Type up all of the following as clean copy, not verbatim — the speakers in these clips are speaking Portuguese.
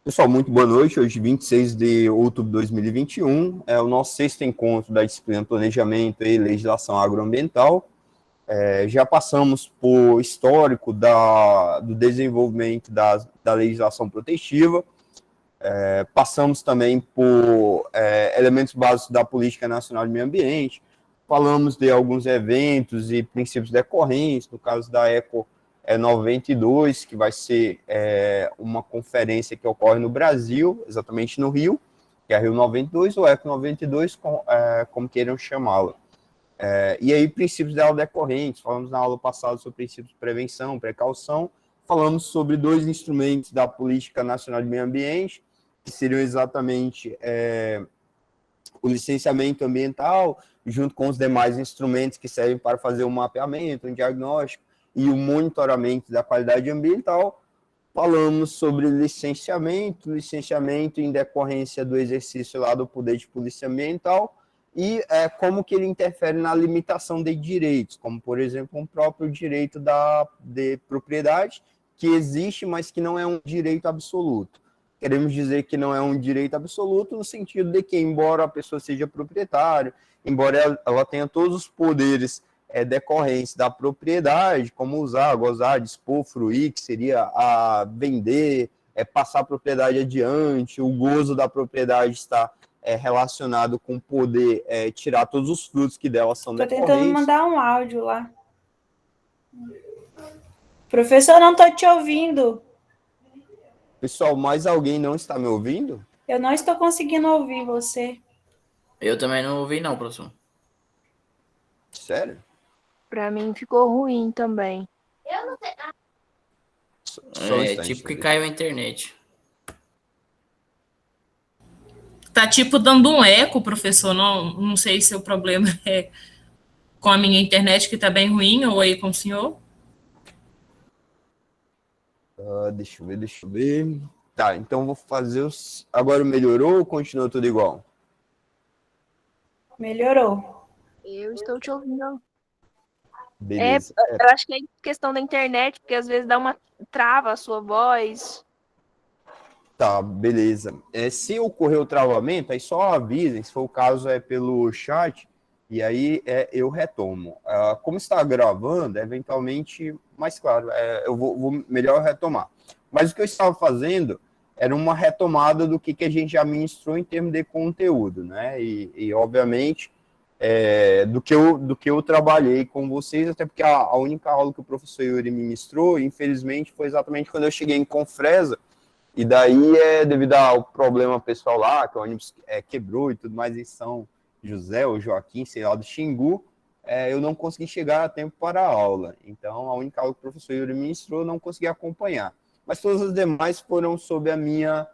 Pessoal, muito boa noite. Hoje, 26 de outubro de 2021, é o nosso sexto encontro da disciplina Planejamento e Legislação Agroambiental. Já passamos por histórico do desenvolvimento da legislação protetiva, passamos também por elementos básicos da Política Nacional de Meio Ambiente, falamos de alguns eventos e princípios decorrentes, no caso da ECO 92, que vai ser uma conferência que ocorre no Brasil, exatamente no Rio, que é a Rio 92, ou ECO 92, como queiram chamá-la. E aí, princípios dela decorrentes, falamos na aula passada sobre princípios de prevenção, precaução, falamos sobre dois instrumentos da Política Nacional de Meio Ambiente, que seriam exatamente o licenciamento ambiental, junto com os demais instrumentos que servem para fazer um mapeamento, um diagnóstico e o monitoramento da qualidade ambiental. Falamos sobre licenciamento em decorrência do exercício lá do poder de polícia ambiental e como que ele interfere na limitação de direitos, como, por exemplo, um próprio direito de propriedade, que existe, mas que não é um direito absoluto. Queremos dizer que não é um direito absoluto no sentido de que, embora a pessoa seja proprietária, embora ela tenha todos os poderes decorrentes da propriedade, como usar, gozar, dispor, fruir, que seria a vender, passar a propriedade adiante, o gozo da propriedade está relacionado com poder tirar todos os frutos que dela são decorrentes. Estou tentando mandar um áudio lá. Professor, não estou te ouvindo. Pessoal, mais alguém não está me ouvindo? Eu não estou conseguindo ouvir você. Eu também não ouvi não, professor. Sério? Pra mim ficou ruim também. Eu não sei. Tipo que caiu a internet. Tá tipo dando um eco, professor. Não sei se o problema é com a minha internet, que tá bem ruim, ou aí com o senhor. Deixa eu ver. Tá, então vou fazer os... Agora melhorou ou continua tudo igual? Melhorou. Eu estou te ouvindo. Beleza. Eu acho que é questão da internet, porque às vezes dá uma trava a sua voz. Tá, beleza. Se ocorrer o travamento, aí só avisem, se for o caso pelo chat, e aí eu retomo. Como está gravando, eventualmente, mais claro, eu vou melhor retomar. Mas o que eu estava fazendo era uma retomada do que a gente já ministrou em termos de conteúdo, né? E obviamente, do que eu trabalhei com vocês, até porque a única aula que o professor Yuri ministrou, infelizmente, foi exatamente quando eu cheguei em Confresa, e daí, devido ao problema pessoal lá, que o ônibus quebrou e tudo mais em São José ou Joaquim, sei lá, do Xingu, eu não consegui chegar a tempo para a aula. Então, a única aula que o professor Yuri ministrou, eu não consegui acompanhar. Mas todas as demais foram sob a minha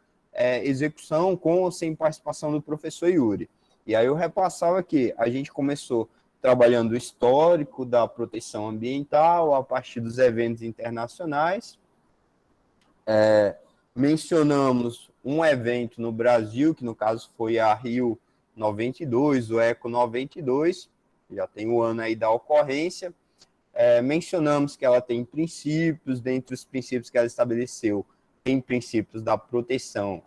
execução, com ou sem participação do professor Yuri. E aí eu repassava que a gente começou trabalhando o histórico da proteção ambiental, a partir dos eventos internacionais. Mencionamos um evento no Brasil, que no caso foi a Rio 92, o ECO 92, já tem o ano aí da ocorrência. Mencionamos que ela tem princípios, dentre os princípios que ela estabeleceu, tem princípios da proteção,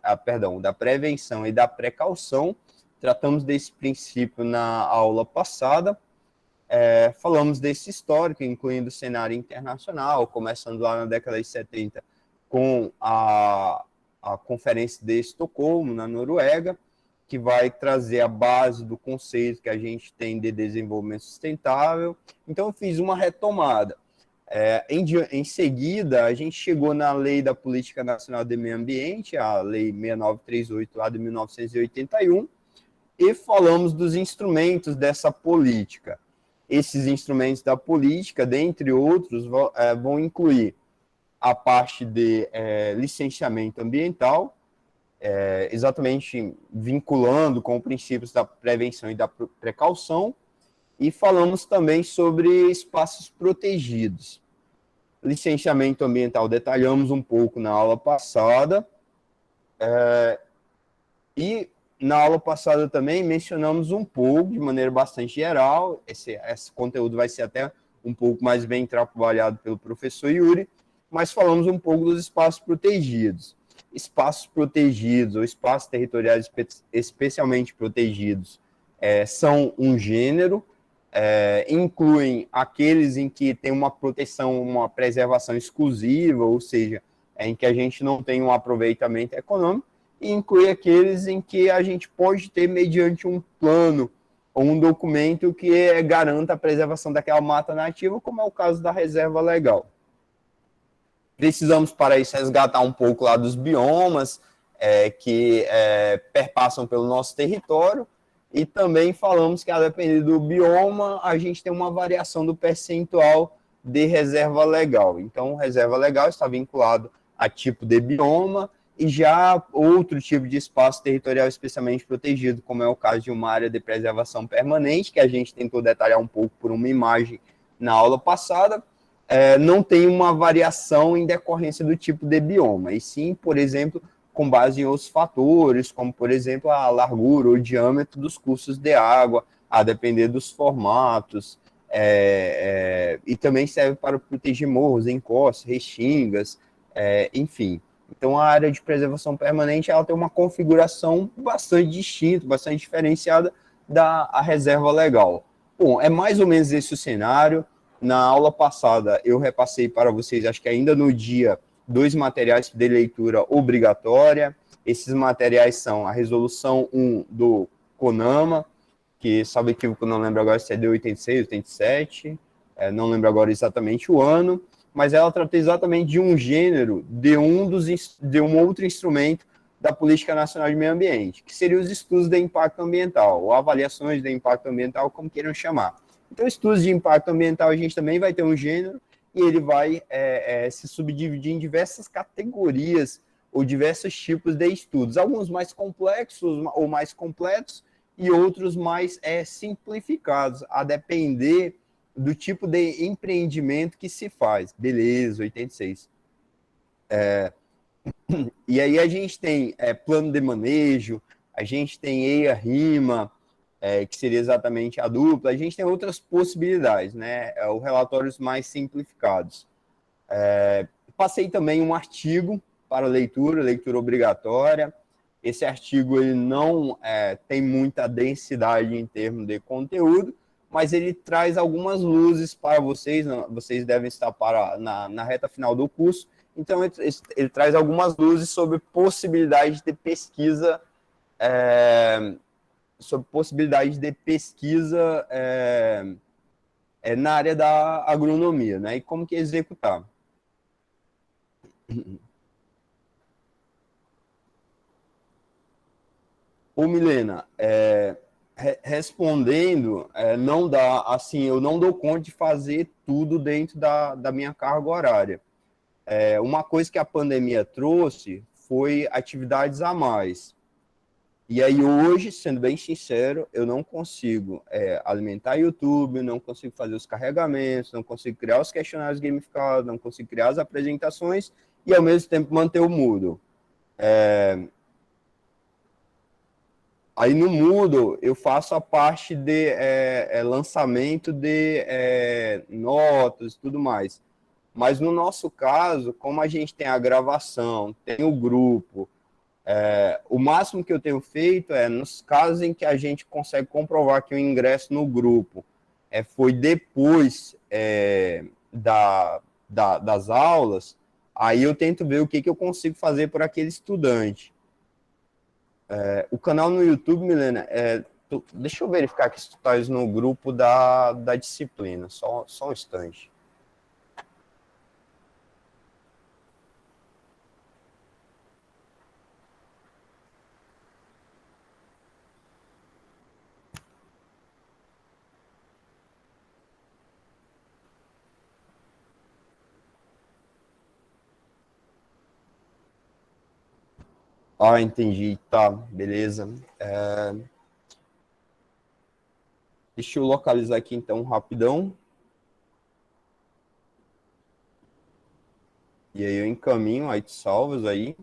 da prevenção e da precaução. Tratamos desse princípio na aula passada. Falamos desse histórico, incluindo o cenário internacional, começando lá na década de 70, com a Conferência de Estocolmo, na Noruega, que vai trazer a base do conceito que a gente tem de desenvolvimento sustentável. Então, eu fiz uma retomada. Em seguida, a gente chegou na Lei da Política Nacional de Meio Ambiente, a Lei 6938, lá de 1981, e falamos dos instrumentos dessa política. Esses instrumentos da política, dentre outros, vão incluir a parte de licenciamento ambiental, exatamente vinculando com os princípios da prevenção e da precaução, e falamos também sobre espaços protegidos. Licenciamento ambiental detalhamos um pouco na aula passada, e na aula passada também mencionamos um pouco, de maneira bastante geral, esse conteúdo vai ser até um pouco mais bem trabalhado pelo professor Yuri, mas falamos um pouco dos espaços protegidos. espaços protegidos ou espaços territoriais especialmente protegidos são um gênero, incluem aqueles em que tem uma proteção, uma preservação exclusiva, ou seja, em que a gente não tem um aproveitamento econômico, e inclui aqueles em que a gente pode ter mediante um plano ou um documento que garanta a preservação daquela mata nativa, como é o caso da reserva legal. Precisamos, para isso, resgatar um pouco lá dos biomas que perpassam pelo nosso território, e também falamos que, a depender do bioma, a gente tem uma variação do percentual de reserva legal. Então, reserva legal está vinculado a tipo de bioma, e já outro tipo de espaço territorial especialmente protegido, como é o caso de uma área de preservação permanente, que a gente tentou detalhar um pouco por uma imagem na aula passada, não tem uma variação em decorrência do tipo de bioma, e sim, por exemplo, com base em outros fatores, como, por exemplo, a largura ou diâmetro dos cursos de água, a depender dos formatos, e também serve para proteger morros, encostas, restingas, enfim. Então, a área de preservação permanente ela tem uma configuração bastante distinta, bastante diferenciada da reserva legal. Bom, é mais ou menos esse o cenário. Na aula passada, eu repassei para vocês, acho que ainda no dia, 2 materiais de leitura obrigatória. Esses materiais são a resolução 1 do CONAMA, que, salvo equívoco, não lembro agora se é de 86, 87, não lembro agora exatamente o ano, mas ela trata exatamente de um gênero de um outro instrumento da Política Nacional de Meio Ambiente, que seria os estudos de impacto ambiental, ou avaliações de impacto ambiental, como queiram chamar. Então, estudos de impacto ambiental, a gente também vai ter um gênero, e ele vai se subdividir em diversas categorias, ou diversos tipos de estudos, alguns mais complexos ou mais completos, e outros mais simplificados, a depender do tipo de empreendimento que se faz. Beleza, 86. E aí a gente tem plano de manejo, a gente tem EIA-RIMA, que seria exatamente a dupla, a gente tem outras possibilidades, né? Os relatórios mais simplificados. Passei também um artigo para leitura obrigatória. Esse artigo ele não tem muita densidade em termos de conteúdo, mas ele traz algumas luzes para vocês, vocês devem estar na reta final do curso, então ele traz algumas luzes sobre possibilidades de pesquisa, na área da agronomia, né, e como que executar. Ô, Milena, respondendo, não dá, assim, eu não dou conta de fazer tudo dentro da minha carga horária. Uma coisa que a pandemia trouxe foi atividades a mais. E aí hoje, sendo bem sincero, eu não consigo alimentar YouTube, não consigo fazer os carregamentos, não consigo criar os questionários gamificados, não consigo criar as apresentações e, ao mesmo tempo, manter o Moodle. Aí no Moodle eu faço a parte de lançamento de notas e tudo mais. Mas no nosso caso, como a gente tem a gravação, tem o grupo, o máximo que eu tenho feito nos casos em que a gente consegue comprovar que o ingresso no grupo foi depois das aulas, aí eu tento ver o que eu consigo fazer por aquele estudante. O canal no YouTube, Milena, deixa eu verificar aqui se tu estás no grupo da disciplina, só um instante. Ah, entendi, tá, beleza. Deixa eu localizar aqui então rapidão. E aí eu encaminho aí, te salvas aí.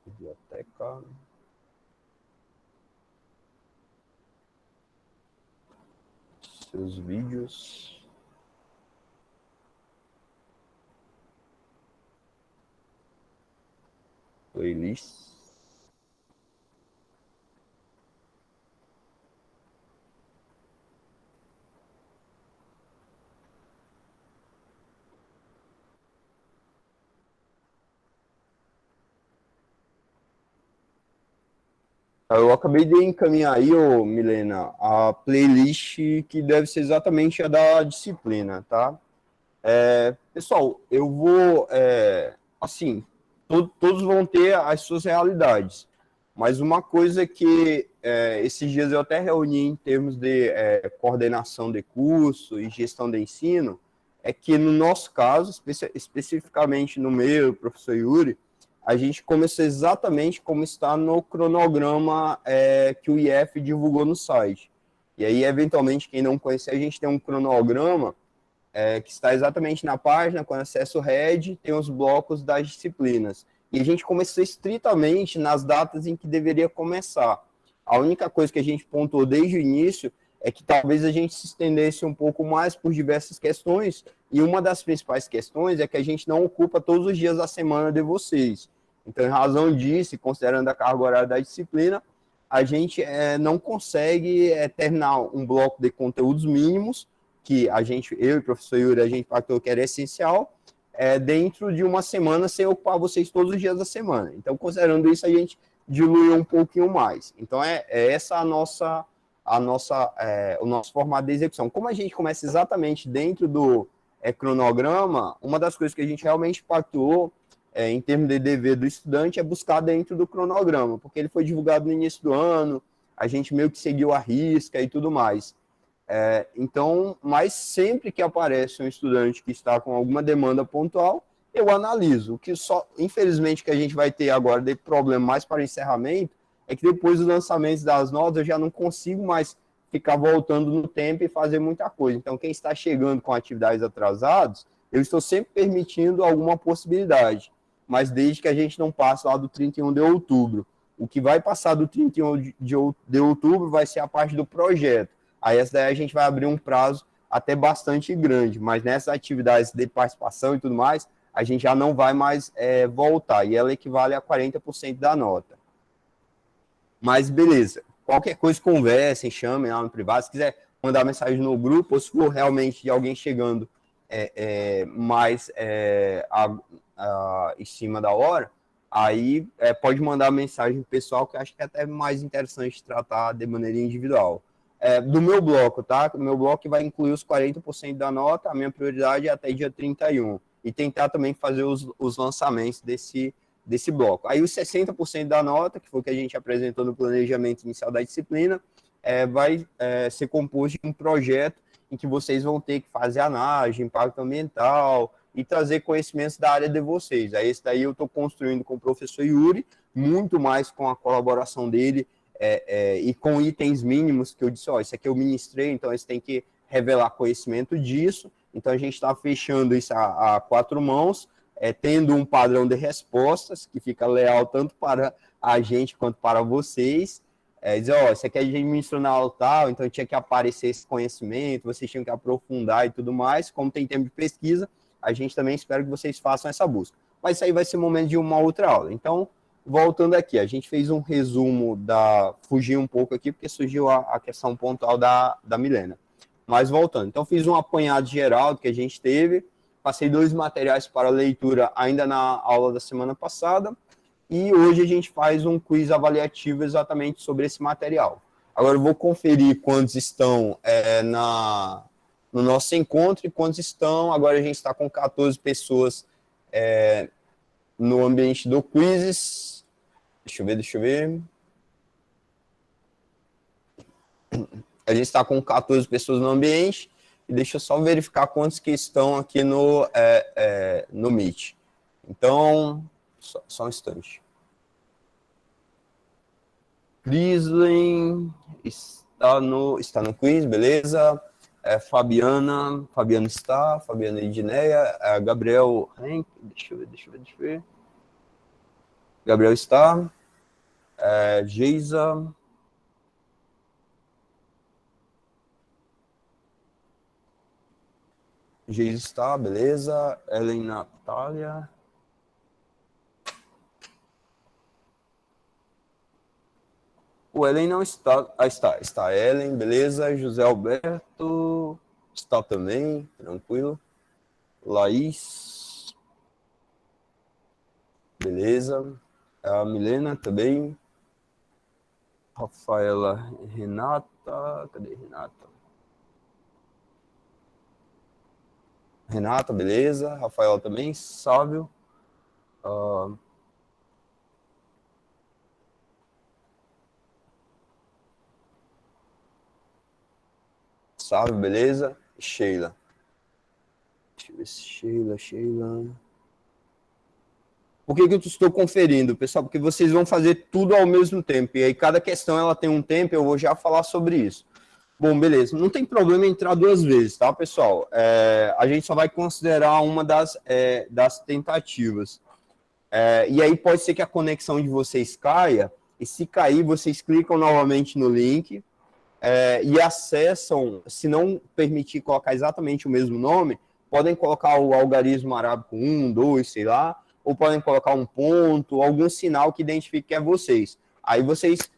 Biblioteca. seus vídeos. Playlist. Eu acabei de encaminhar aí, ô Milena, a playlist que deve ser exatamente a da disciplina, tá? Pessoal, eu vou, assim, todos vão ter as suas realidades, mas uma coisa que esses dias eu até reuni em termos de coordenação de curso e gestão de ensino, é que no nosso caso, especificamente no meu, professor Yuri, a gente começou exatamente como está no cronograma que o IF divulgou no site. E aí, eventualmente, quem não conhecer, a gente tem um cronograma que está exatamente na página, com acesso RED, tem os blocos das disciplinas. E a gente começou estritamente nas datas em que deveria começar. A única coisa que a gente pontuou desde o início é que talvez a gente se estendesse um pouco mais por diversas questões, e uma das principais questões é que a gente não ocupa todos os dias da semana de vocês. Então, em razão disso, considerando a carga horária da disciplina, a gente não consegue terminar um bloco de conteúdos mínimos, que eu e o professor Yuri, a gente pactou que era essencial, dentro de uma semana, sem ocupar vocês todos os dias da semana. Então, considerando isso, a gente diluiu um pouquinho mais. Então, essa o nosso formato de execução. Como a gente começa exatamente dentro do cronograma, uma das coisas que a gente realmente pactuou em termos de dever do estudante, é buscar dentro do cronograma, porque ele foi divulgado no início do ano, a gente meio que seguiu a risca e tudo mais. Então, mas sempre que aparece um estudante que está com alguma demanda pontual, eu analiso. O que infelizmente, que a gente vai ter agora de problema mais para o encerramento, é que depois dos lançamentos das notas, eu já não consigo mais ficar voltando no tempo e fazer muita coisa. Então, quem está chegando com atividades atrasadas, eu estou sempre permitindo alguma possibilidade, mas desde que a gente não passe lá do 31 de outubro. O que vai passar do 31 de outubro vai ser a parte do projeto. Aí essa daí a gente vai abrir um prazo até bastante grande, mas nessas atividades de participação e tudo mais, a gente já não vai mais voltar, e ela equivale a 40% da nota. Mas beleza, qualquer coisa conversem, chamem lá no privado, se quiser mandar mensagem no grupo, ou se for realmente de alguém chegando mais em cima da hora, aí pode mandar mensagem pessoal, que eu acho que é até mais interessante tratar de maneira individual. Do meu bloco, tá? O meu bloco vai incluir os 40% da nota, a minha prioridade é até dia 31, e tentar também fazer os lançamentos desse bloco. Aí os 60% da nota, que foi o que a gente apresentou no planejamento inicial da disciplina, vai ser composto de um projeto em que vocês vão ter que fazer análise, impacto ambiental e trazer conhecimentos da área de vocês. Aí esse daí eu estou construindo com o professor Yuri, muito mais com a colaboração dele e com itens mínimos que eu disse, isso aqui eu ministrei, então eles têm que revelar conhecimento disso. Então a gente está fechando isso a quatro mãos, tendo um padrão de respostas que fica leal tanto para a gente quanto para vocês. Dizer, isso aqui a gente ministrou na aula tal, então tinha que aparecer esse conhecimento, vocês tinham que aprofundar e tudo mais. Como tem tempo de pesquisa, a gente também espera que vocês façam essa busca. Mas isso aí vai ser o momento de uma outra aula. Então, voltando aqui, a gente fez um resumo fugir um pouco aqui, porque surgiu a questão pontual da Milena. Mas voltando, então fiz um apanhado geral do que a gente teve, passei 2 materiais para leitura ainda na aula da semana passada, e hoje a gente faz um quiz avaliativo exatamente sobre esse material. Agora eu vou conferir quantos estão no nosso encontro e quantos estão. Agora a gente está com 14 pessoas no ambiente do quizzes. Deixa eu ver. A gente está com 14 pessoas no ambiente, e deixa eu só verificar quantos que estão aqui no Meet. Então, só um instante. Crislin está no quiz, beleza. Fabiana está, Fabiana Edneia, Gabriel Henk, deixa eu ver. Gabriel está, Geisa, Geis está, beleza. Ellen Natália. O Ellen não está. Ah, está. Está Ellen, beleza. José Alberto está também, tranquilo. Laís. Beleza. A Milena também. Rafaela Renata. Cadê Renata? Renata, beleza. Rafaela também. Sávio. Sávio, beleza. Sheila. Deixa eu ver se Sheila. Por que eu estou conferindo, pessoal? Porque vocês vão fazer tudo ao mesmo tempo. E aí cada questão ela tem um tempo, eu vou já falar sobre isso. Bom, beleza. Não tem problema entrar duas vezes, tá, pessoal? A gente só vai considerar uma das tentativas. E aí pode ser que a conexão de vocês caia, e se cair, vocês clicam novamente no link e acessam, se não permitir colocar exatamente o mesmo nome, podem colocar o algarismo arábico 1, 2, sei lá, ou podem colocar um ponto, algum sinal que identifique que é vocês. Aí vocês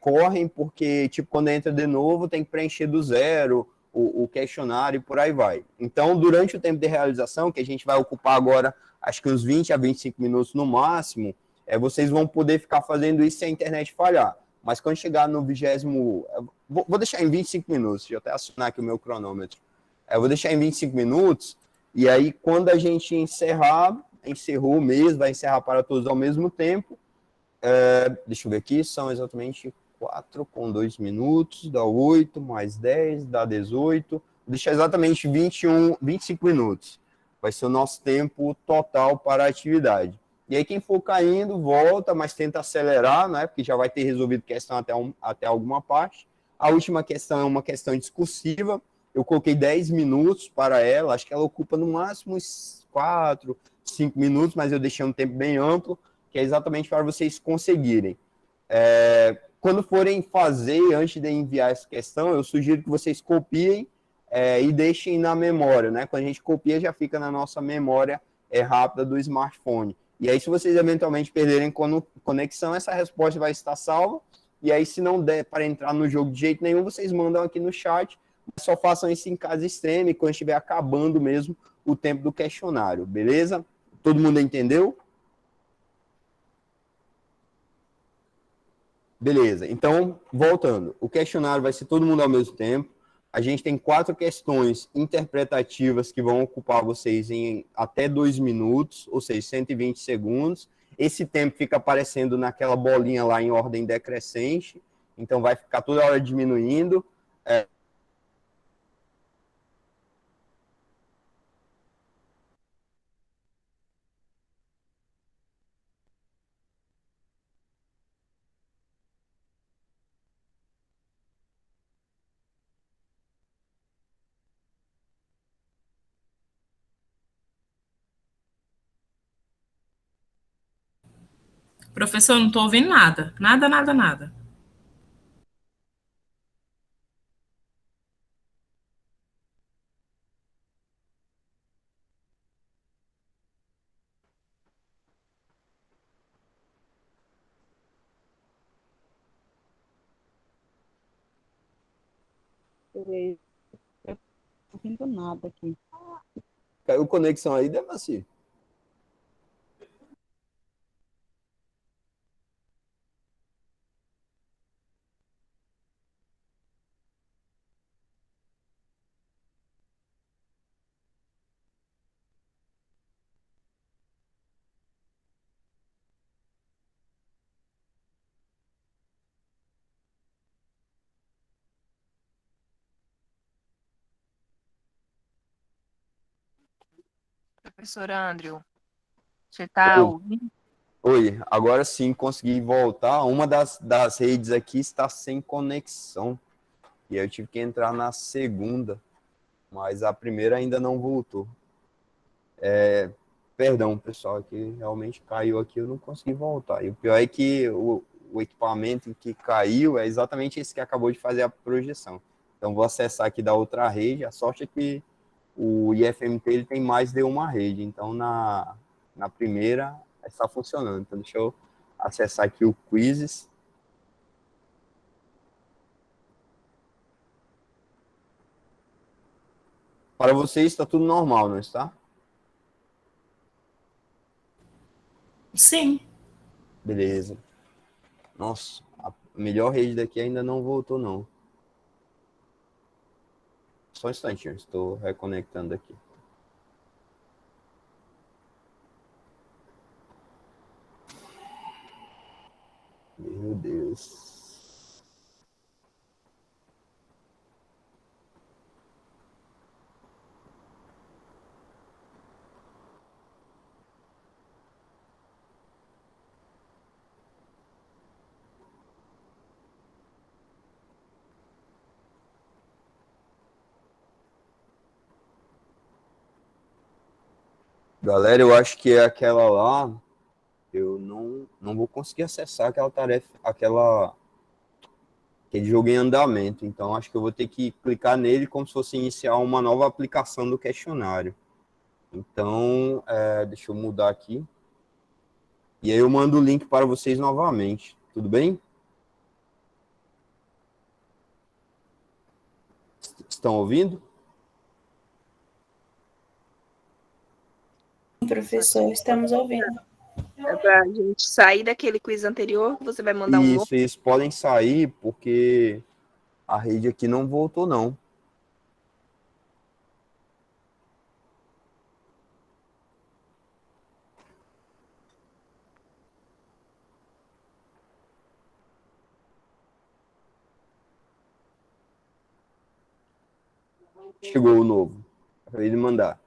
correm, porque, tipo, quando entra de novo, tem que preencher do zero o questionário e por aí vai. Então, durante o tempo de realização, que a gente vai ocupar agora, acho que uns 20 a 25 minutos no máximo, vocês vão poder ficar fazendo isso se a internet falhar. Mas quando chegar no 20º... Vou deixar em 25 minutos, deixa eu até acionar aqui o meu cronômetro. Vou deixar em 25 minutos, e aí quando a gente encerrou mesmo, vai encerrar para todos ao mesmo tempo. Deixa eu ver aqui, são exatamente 4 com 2 minutos, dá 8, mais 10, dá 18. Vou deixar exatamente 25 minutos. Vai ser o nosso tempo total para a atividade. E aí quem for caindo, volta, mas tenta acelerar, né? Porque já vai ter resolvido questão até alguma parte. A última questão é uma questão discursiva. Eu coloquei 10 minutos para ela, acho que ela ocupa no máximo 4, 5 minutos, mas eu deixei um tempo bem amplo, que é exatamente para vocês conseguirem. Quando forem fazer, antes de enviar essa questão, eu sugiro que vocês copiem e deixem na memória, né? Quando a gente copia, já fica na nossa memória rápida do smartphone. E aí, se vocês eventualmente perderem conexão, essa resposta vai estar salva. E aí, se não der para entrar no jogo de jeito nenhum, vocês mandam aqui no chat. Só façam isso em caso extremo e quando estiver acabando mesmo o tempo do questionário, beleza? Todo mundo entendeu? Beleza, então, voltando. O questionário vai ser todo mundo ao mesmo tempo. A gente tem 4 questões interpretativas que vão ocupar vocês em até 2 minutos, ou seja, 120 segundos. Esse tempo fica aparecendo naquela bolinha lá em ordem decrescente, então vai ficar toda hora diminuindo. Professor, não estou ouvindo nada. Nada. Eu não tô ouvindo nada aqui. Caiu conexão aí, Demaci? Professor Andrew, você está ouvindo? Oi, agora sim consegui voltar. Uma das redes aqui está sem conexão. E eu tive que entrar na segunda, mas a primeira ainda não voltou. Perdão, pessoal, que realmente caiu aqui, eu não consegui voltar. E o pior é que o equipamento que caiu é exatamente esse que acabou de fazer a projeção. Então, vou acessar aqui da outra rede. A sorte é que o IFMT ele tem mais de uma rede, então na primeira está funcionando. Então deixa eu acessar aqui o Quizzes. Para vocês está tudo normal, não está? Sim. Beleza. Nossa, a melhor rede daqui ainda não voltou, não. Só um instantinho, estou reconectando aqui. Meu Deus. Galera, eu acho que é aquela lá. Eu não vou conseguir acessar aquela tarefa, aquele jogo em andamento. Então, acho que eu vou ter que clicar nele como se fosse iniciar uma nova aplicação do questionário. Então, deixa eu mudar aqui. E aí eu mando o link para vocês novamente. Tudo bem? Estão ouvindo? Professor, estamos ouvindo. É pra gente sair daquele quiz anterior, você vai mandar um novo. Isso, podem sair, porque a rede aqui não voltou, não. Chegou o novo. Acabei de mandar.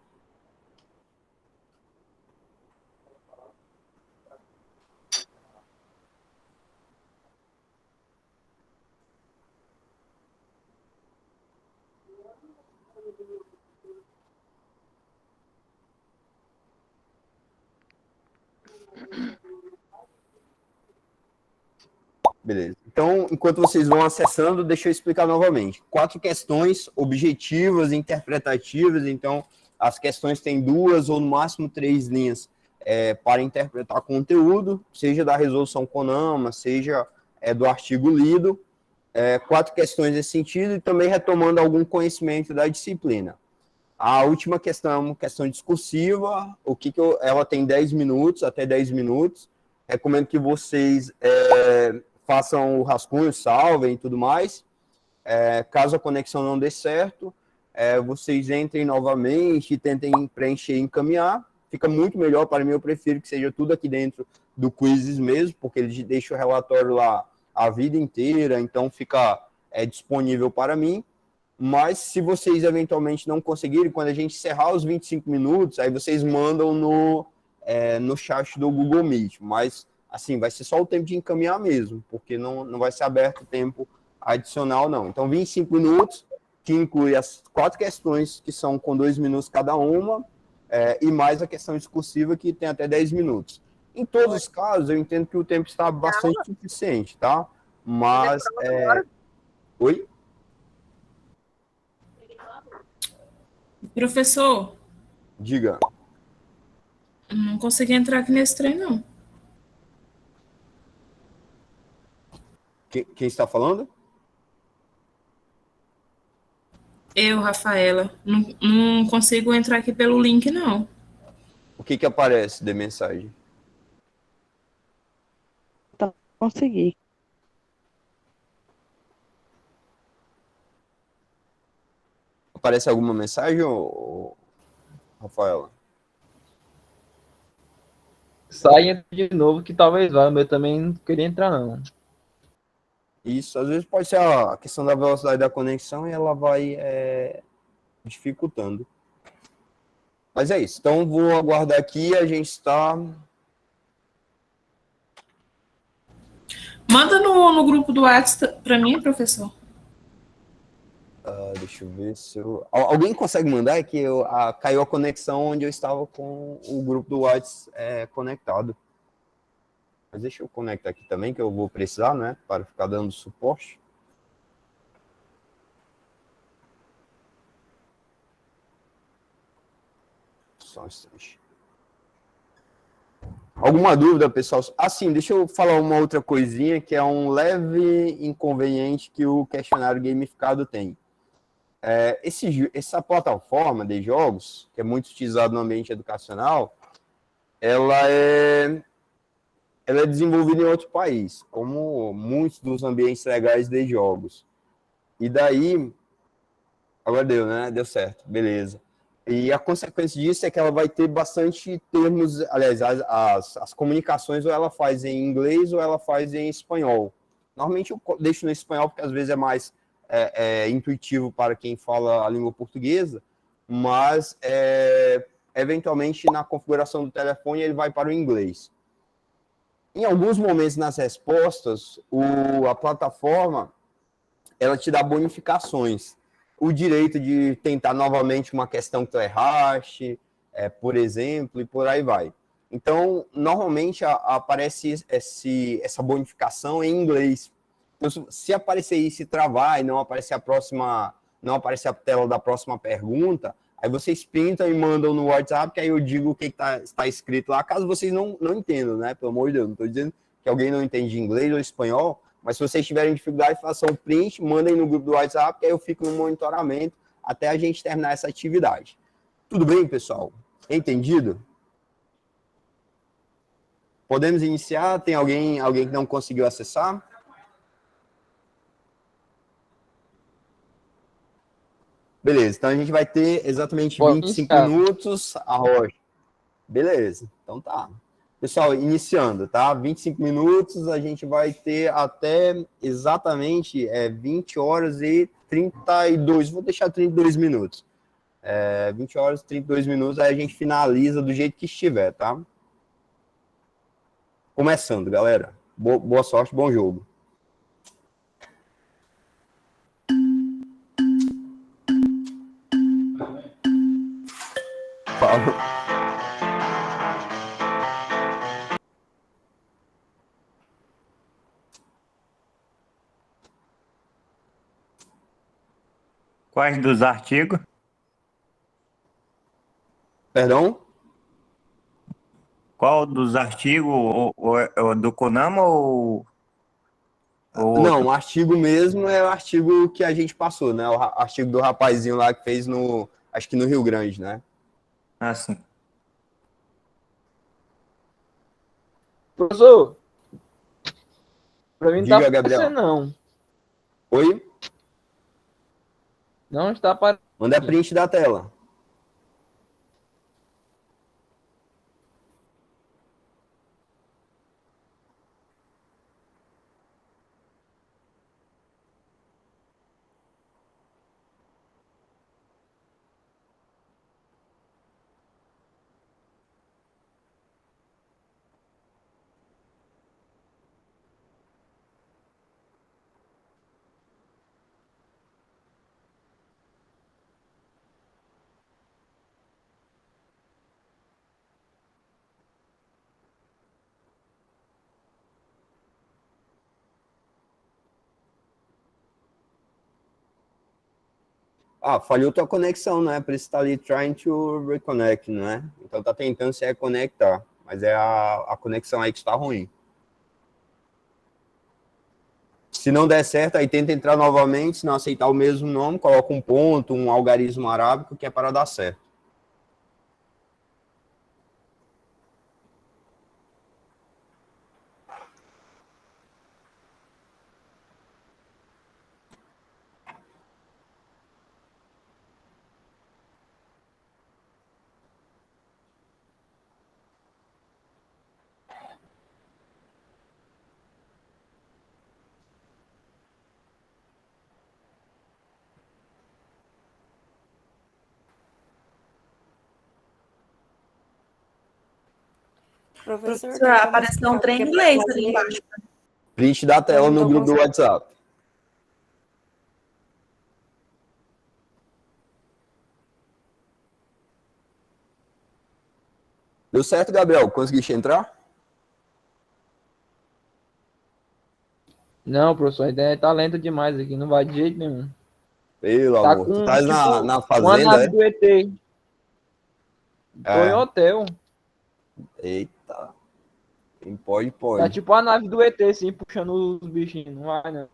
Beleza. Então, enquanto vocês vão acessando, deixa eu explicar novamente. 4 questões objetivas e interpretativas. Então, as questões têm 2 ou no máximo 3 linhas para interpretar conteúdo, seja da resolução CONAMA, seja do artigo lido. 4 questões nesse sentido e também retomando algum conhecimento da disciplina. A última questão é uma questão discursiva. Ela tem 10 minutos, até 10 minutos. Recomendo que vocês façam o rascunho, salvem e tudo mais. Caso a conexão não dê certo, vocês entrem novamente e tentem preencher e encaminhar. Fica muito melhor para mim, eu prefiro que seja tudo aqui dentro do Quizzes mesmo, porque ele deixa o relatório lá a vida inteira, então fica disponível para mim. Mas se vocês eventualmente não conseguirem, quando a gente encerrar os 25 minutos, aí vocês mandam no chat do Google Meet. Mas, assim, vai ser só o tempo de encaminhar mesmo, porque não vai ser aberto tempo adicional, não. Então, 25 minutos, que inclui as 4 questões, que são com 2 minutos cada uma, e mais a questão discursiva, que tem até 10 minutos. Em todos os casos, eu entendo que o tempo está bastante suficiente, tá? Mas... Oi? Professor, Diga. não consegui entrar aqui nesse trem, não. Quem está falando? Eu, Rafaela, não consigo entrar aqui pelo link, não. O que aparece de mensagem? Consegui. Aparece alguma mensagem, Rafaela? Sai e entra de novo, que talvez vá. O meu também não queria entrar, não. Isso, às vezes pode ser a questão da velocidade da conexão e ela vai dificultando. Mas é isso. Então, vou aguardar aqui. A gente está... Manda no grupo do WhatsApp para mim, professor. Deixa eu ver se eu... Alguém consegue mandar? É que caiu a conexão onde eu estava com o grupo do WhatsApp conectado. Mas deixa eu conectar aqui também, que eu vou precisar, né? Para ficar dando suporte. Só um instante. Alguma dúvida, pessoal? Assim, deixa eu falar uma outra coisinha que é um leve inconveniente que o questionário gamificado tem. Essa plataforma de jogos, que é muito utilizada no ambiente educacional, ela é desenvolvida em outro país, como muitos dos ambientes legais de jogos. E daí, agora deu, né? Deu certo, beleza. E a consequência disso é que ela vai ter bastante termos, aliás, as comunicações ou ela faz em inglês ou ela faz em espanhol. Normalmente eu deixo no espanhol porque às vezes é mais intuitivo para quem fala a língua portuguesa, mas eventualmente na configuração do telefone ele vai para o inglês. Em alguns momentos nas respostas, a plataforma ela te dá bonificações. O direito de tentar novamente uma questão que tu erraste, por exemplo, e por aí vai. Então, normalmente aparece essa bonificação em inglês. Então, se aparecer isso e travar e não aparecer não aparecer a tela da próxima pergunta, aí vocês printam e mandam no WhatsApp, que aí eu digo o que está escrito lá, caso vocês não entendam, né? Pelo amor de Deus, não estou dizendo que alguém não entende inglês ou espanhol, mas se vocês tiverem dificuldade, façam um print, mandem no grupo do WhatsApp, que aí eu fico no monitoramento até a gente terminar essa atividade. Tudo bem, pessoal? Entendido? Podemos iniciar? Tem alguém que não conseguiu acessar? Beleza, então a gente vai ter exatamente 25 minutos a rocha. Beleza, então tá. Pessoal, iniciando, tá? 25 minutos, a gente vai ter até exatamente 20 horas e 32, vou deixar 32 minutos. 20 horas e 32 minutos, aí a gente finaliza do jeito que estiver, tá? Começando, galera. Boa sorte, bom jogo. Fala. Quais dos artigos? Perdão? Qual dos artigos? O do CONAMA ou Não, o artigo mesmo é o artigo que a gente passou, né? O artigo do rapazinho lá que fez acho que no Rio Grande, né? Ah, sim. Professor, para mim não Diga, tá Gabriel. aparecendo, não. Oi? Não está aparecendo. Manda print da tela. Falhou tua conexão, né? Por isso tá ali trying to reconnect, né? Então tá tentando se reconectar, mas é a conexão aí que está ruim. Se não der certo, aí tenta entrar novamente, se não aceitar o mesmo nome, coloca um ponto, um algarismo arábico, que é para dar certo. Professor, apareceu um trem em inglês ali embaixo. Print da tela no grupo do WhatsApp. Deu certo, Gabriel? Conseguiste entrar? Não, professor, a ideia tá lenta demais aqui, não vai de jeito nenhum. Pelo Tá amor. com, Tu tá tipo, na uma fazenda, nave do ET. Tô em É. hotel. Eita. Quem pode, Tá pode. tipo a nave do ET, assim, puxando os bichinhos. Não vai, não.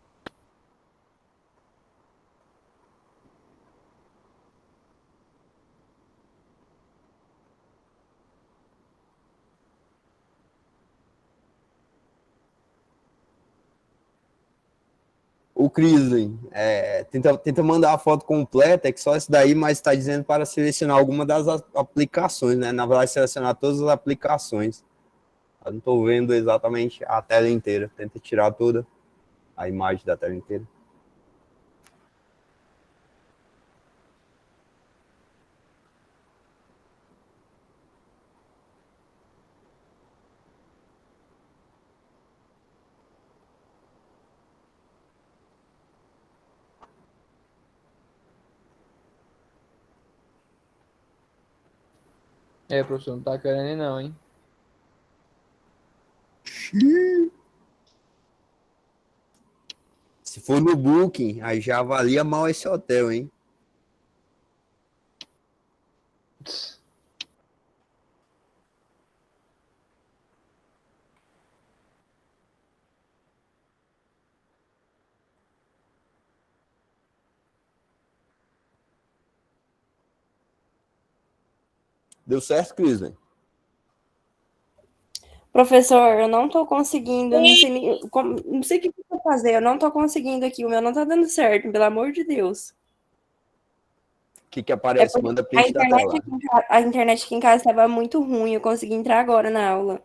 O Crisley, tenta mandar a foto completa, é que só esse daí, mas está dizendo para selecionar alguma das aplicações, né? Na verdade, selecionar todas as aplicações. Eu não estou vendo exatamente a tela inteira. Tenta tirar toda a imagem da tela inteira. É, professor, não tá querendo ir não, hein? Se for no Booking, aí já avalia mal esse hotel, hein? Deu certo, Crisley? Professor, eu não tô conseguindo, não sei, não sei o que eu vou fazer, eu não tô conseguindo aqui, o meu não tá dando certo, pelo amor de Deus. O que É aparece? porque Manda print da tela. a internet aqui em casa estava muito ruim, eu consegui entrar agora na aula.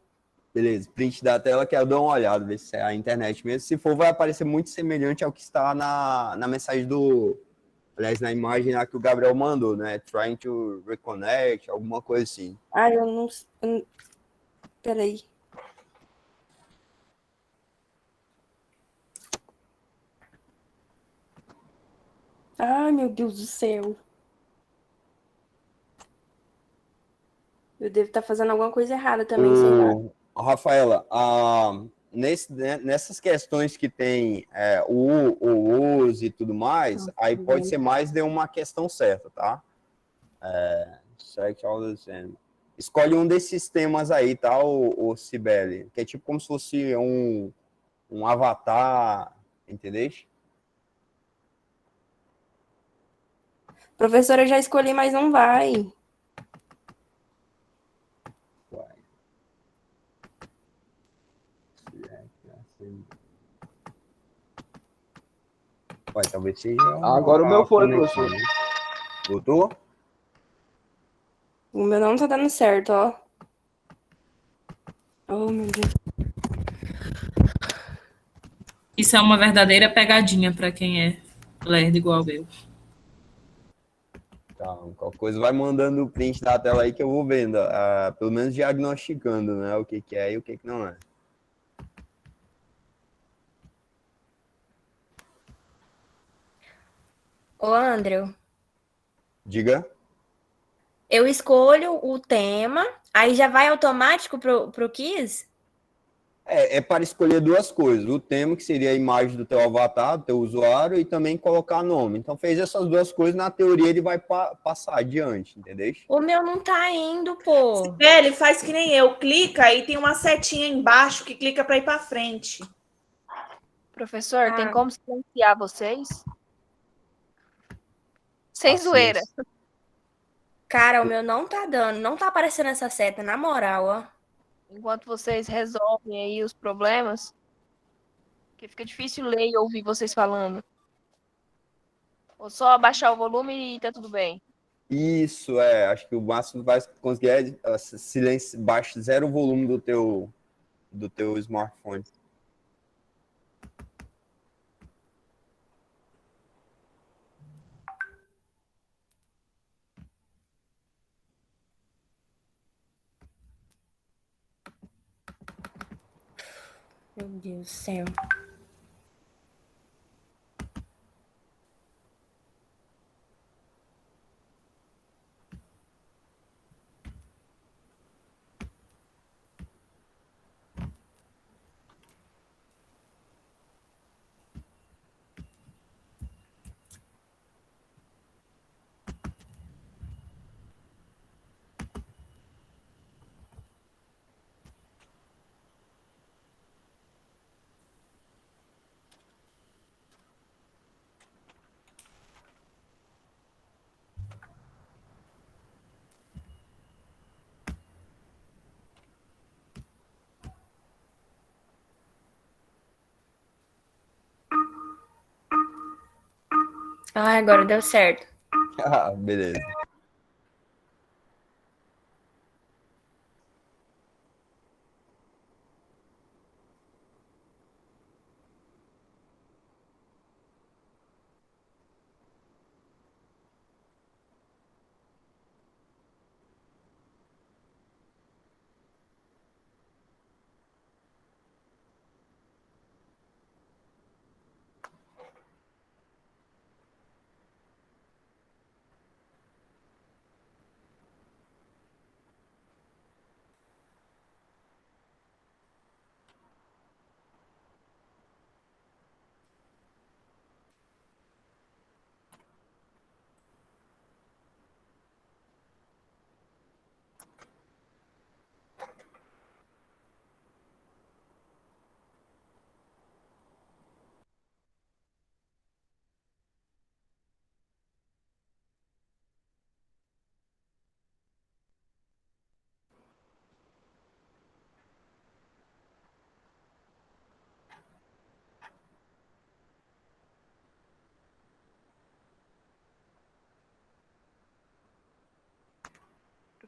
Beleza, print da tela que eu dou uma olhada, ver se é a internet mesmo. Se for, vai aparecer muito semelhante ao que está na mensagem do. Aliás, na imagem lá que o Gabriel mandou, né? Trying to reconnect, alguma coisa assim. Ah, peraí. Ai, meu Deus do céu. Eu devo estar fazendo alguma coisa errada também, sei lá. Rafaela, nessas questões que tem o uso e tudo mais, aí pode ser mais de uma questão certa, tá? Select all the same. Escolhe um desses temas aí, tá, o Cibele? Que é tipo como se fosse um avatar, entendeu? Professora, eu já escolhi, mas não vai. Uai. Uai, talvez seja Agora o a meu foi, conexão, professor. né? Voltou? O meu não tá dando certo, ó. Oh, meu Deus. Isso é uma verdadeira pegadinha para quem é lerdo igual eu. Tá, qualquer coisa vai mandando o print da tela aí que eu vou vendo, pelo menos diagnosticando, né, o que que é e o que que não é. Ô, Andrew, Diga. eu escolho o tema, aí já vai automático pro quiz? É para escolher duas coisas, o tema, que seria a imagem do teu avatar, do teu usuário, e também colocar nome. Então, fez essas duas coisas, na teoria ele vai passar adiante, entendeu? O meu não tá indo, pô. Ele faz que nem eu, clica e tem uma setinha embaixo que clica para ir para frente. Professor, tem Ah. como silenciar vocês? Sem Assim, zoeira. Cara, o meu não tá dando, não tá aparecendo essa seta, na moral, ó. Enquanto vocês resolvem aí os problemas, que fica difícil ler e ouvir vocês falando. Ou só abaixar o volume e tá tudo bem. Isso, acho que o máximo que vai conseguir é silêncio, baixa zero o volume do teu smartphone. Meu Deus do céu. Ah, agora deu certo. Ah, beleza.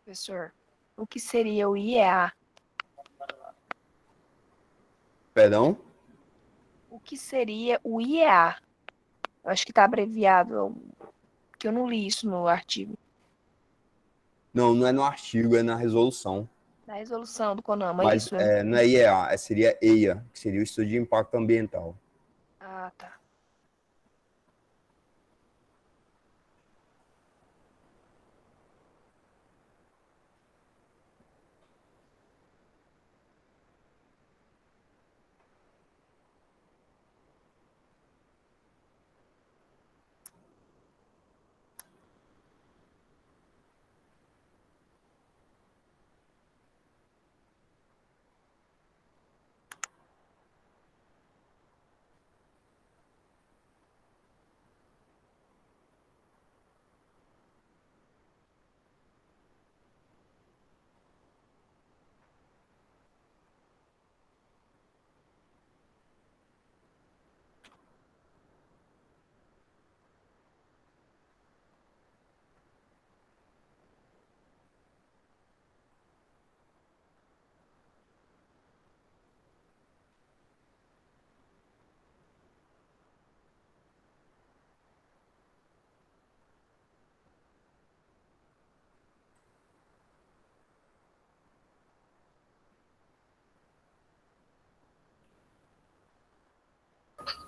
Professor, o que seria o IEA? Perdão? O que seria o IEA? Eu acho que está abreviado, que eu não li isso no artigo. Não, não é no artigo, é na resolução. Na resolução do CONAMA, é Mas isso, né? não é IEA, seria EIA, que seria o Estudo de Impacto Ambiental. Ah, tá.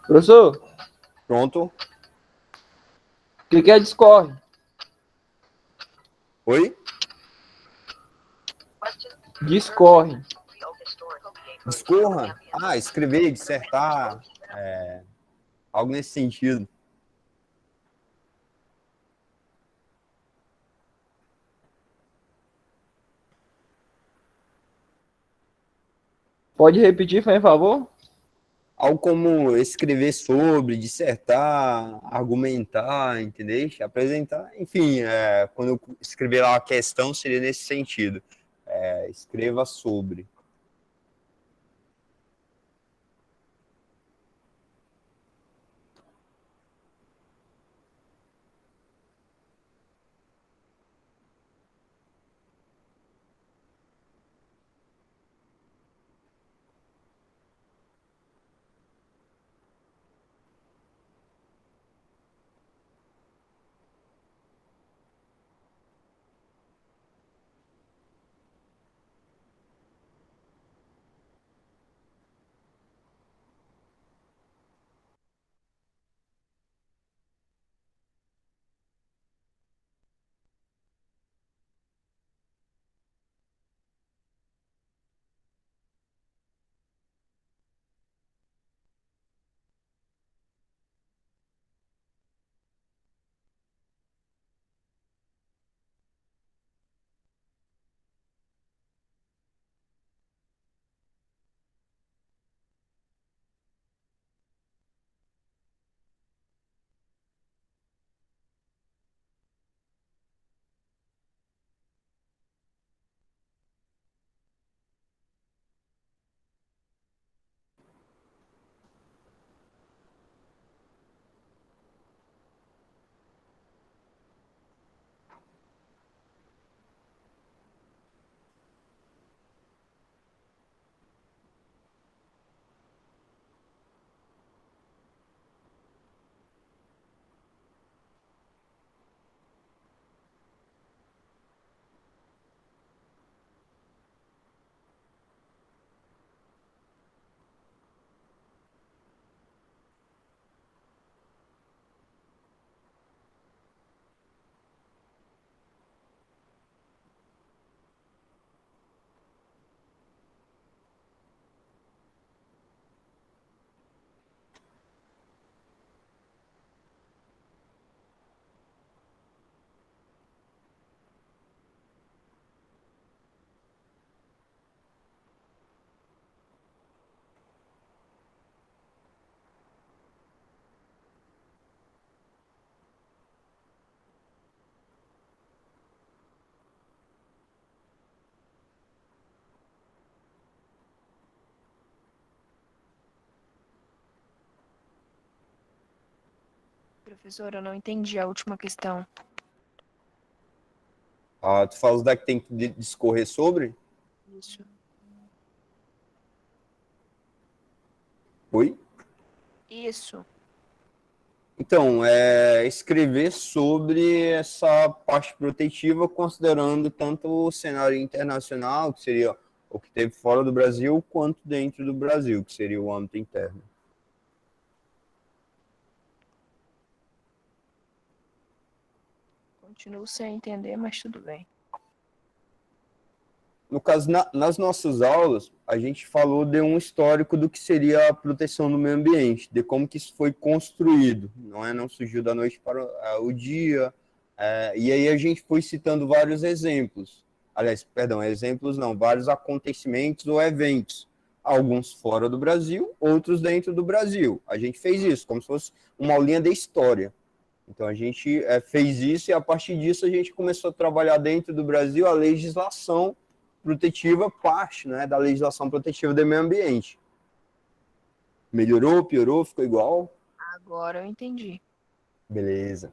Professor, Pronto? o que é Discord? Oi? Discorre. Discorra? Ah, escrever, dissertar, algo nesse sentido. Pode repetir, por favor? Algo como escrever sobre, dissertar, argumentar, entendeu? Apresentar, enfim, quando eu escrever lá a questão, seria nesse sentido. Escreva sobre. professor, eu não entendi a última questão. Ah, tu fala da que tem que discorrer sobre? Isso. Oi? Isso. Então, é escrever sobre essa parte protetiva, considerando tanto o cenário internacional, que seria o que teve fora do Brasil, quanto dentro do Brasil, que seria o âmbito interno. Continuo sem entender, mas tudo bem. No caso, nas nossas aulas, a gente falou de um histórico do que seria a proteção do meio ambiente, de como que isso foi construído, não surgiu da noite para o dia, e aí a gente foi citando vários exemplos, aliás, perdão, exemplos não, vários acontecimentos ou eventos, alguns fora do Brasil, outros dentro do Brasil. A gente fez isso, como se fosse uma aulinha de história. Então a gente fez isso e a partir disso a gente começou a trabalhar dentro do Brasil a legislação protetiva, parte, né, da legislação protetiva do meio ambiente. Melhorou, piorou, ficou igual? Agora eu entendi. Beleza.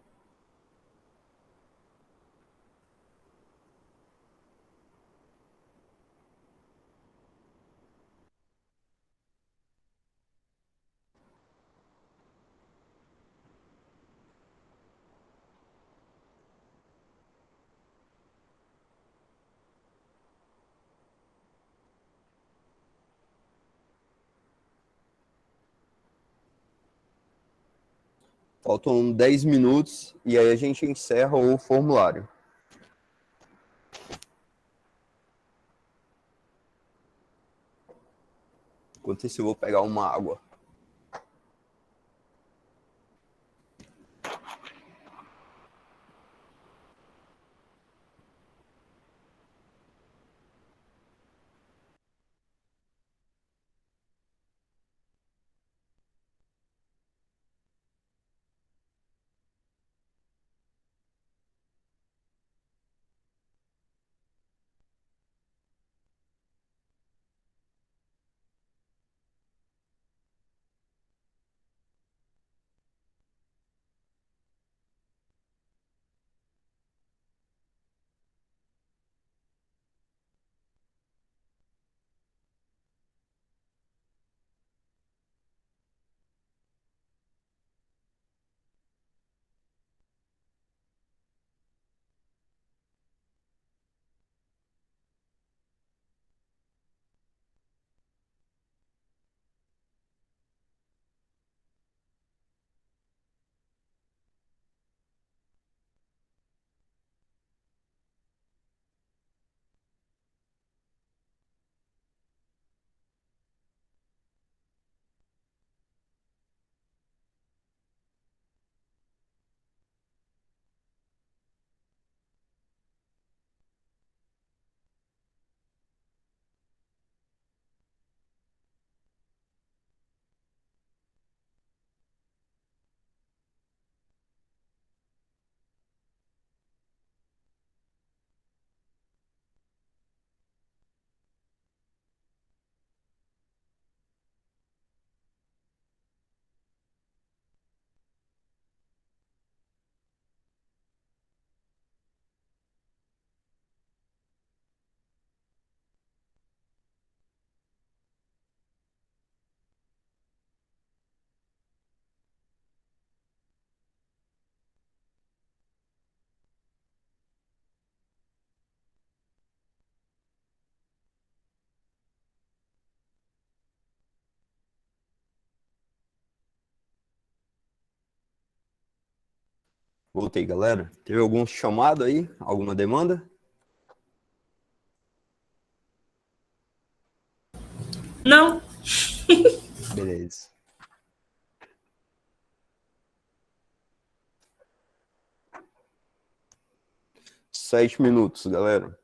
Faltam 10 minutos e aí a gente encerra o formulário. Enquanto isso, eu vou pegar uma água. Voltei, galera. Teve algum chamado aí? Alguma demanda? Não, Beleza. Sete minutos, galera.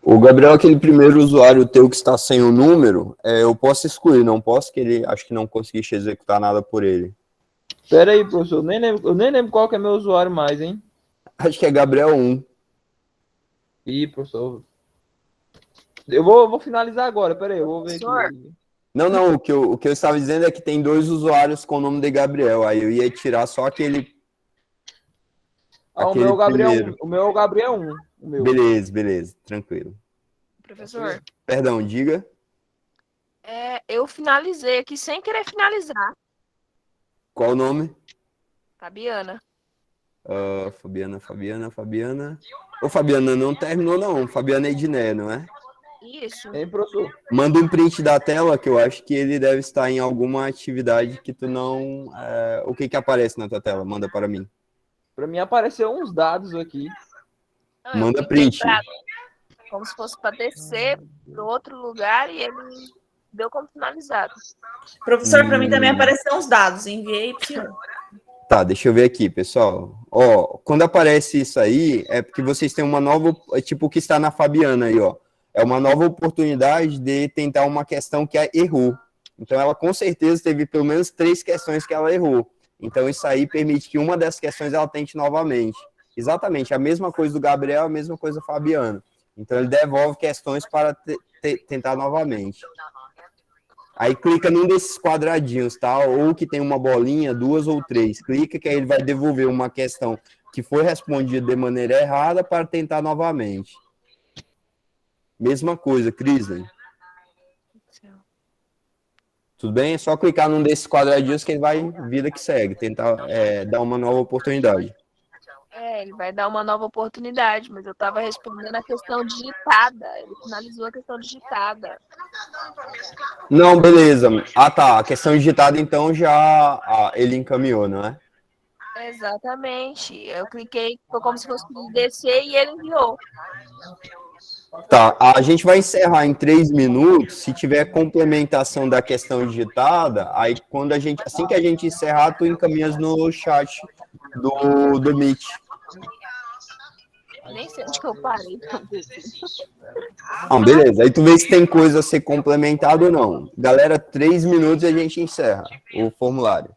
O Gabriel, aquele primeiro usuário teu que está sem o número, eu posso excluir, não posso, que ele acho que não conseguiste executar nada por ele. Pera aí, professor. Eu nem lembro qual que é meu usuário mais, hein? Acho que é Gabriel 1. Ih, professor. Eu vou finalizar agora, pera aí, eu vou ver Professor? aqui. Não, o que eu estava dizendo é que tem 2 usuários com o nome de Gabriel, aí eu ia tirar só aquele O meu é o Gabriel primeiro. 1. O meu é o Gabriel 1. O meu. Beleza, tranquilo. Professor, Perdão, diga. eu finalizei aqui sem querer finalizar. Qual o nome? Fabiana. Fabiana. Ô, Fabiana, não terminou não. Fabiana Edné, não é? Isso. Hein, professor? Manda um print da tela, que eu acho que ele deve estar em alguma atividade que tu não... o que que aparece na tua tela? Manda para mim. Pra mim apareceu uns dados aqui. Não, eu Manda cliquei print. como se fosse para descer para outro lugar e ele deu como finalizado. Professor, para mim também apareceram os dados. Enviei para o senhor. Tá, deixa eu ver aqui, pessoal. Ó, quando aparece isso aí, é porque vocês têm uma nova... tipo o que está na Fabiana aí, ó. É uma nova oportunidade de tentar uma questão que errou. Então, ela com certeza teve pelo menos 3 questões que ela errou. Então, isso aí permite que uma dessas questões ela tente novamente. Exatamente, a mesma coisa do Gabriel, a mesma coisa do Fabiano. Então, ele devolve questões para tentar novamente. Aí clica num desses quadradinhos, tá? Ou que tem uma bolinha, 2 ou 3. Clica que aí ele vai devolver uma questão que foi respondida de maneira errada para tentar novamente. Mesma coisa, Crisley. Tudo bem? É só clicar num desses quadradinhos que ele vai vida que segue, tentar dar uma nova oportunidade. Ele vai dar uma nova oportunidade, mas eu estava respondendo a questão digitada. Ele finalizou a questão digitada. Não, beleza. Ah, tá. A questão digitada, então, já ele encaminhou, não é? Exatamente. Eu cliquei, foi como se fosse descer e ele enviou. Tá, a gente vai encerrar em 3 minutos. Se tiver complementação da questão digitada, aí quando assim que a gente encerrar, tu encaminhas no chat do Meet. Nem sei onde que eu parei. Não, beleza. Aí tu vê se tem coisa a ser complementada ou não. Galera, 3 minutos e a gente encerra o formulário.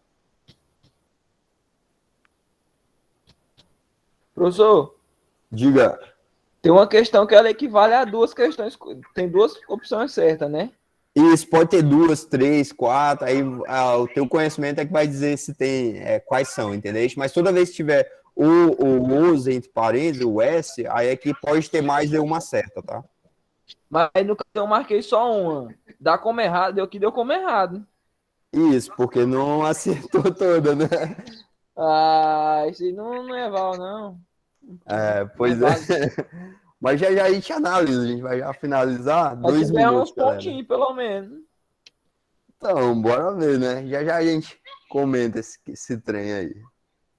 Professor, Diga. tem uma questão que ela equivale a 2 questões. Tem 2 opções certas, né? Isso, pode ter 2, 3, 4, aí o teu conhecimento é que vai dizer se tem, quais são, entendeu? Mas toda vez que tiver o os entre parênteses, o S, aí é que pode ter mais de uma certa, tá? Mas no caso eu marquei só uma. Dá como errado, deu como errado. Isso, porque não acertou toda, né? Isso aí não é val, não. Pois Não é. é válido. Mas já a gente analisa, a gente vai já finalizar. Mas 2 tiver minutos, uns galera. pontinhos, pelo menos. Então, bora ver, né? Já a gente comenta esse trem aí.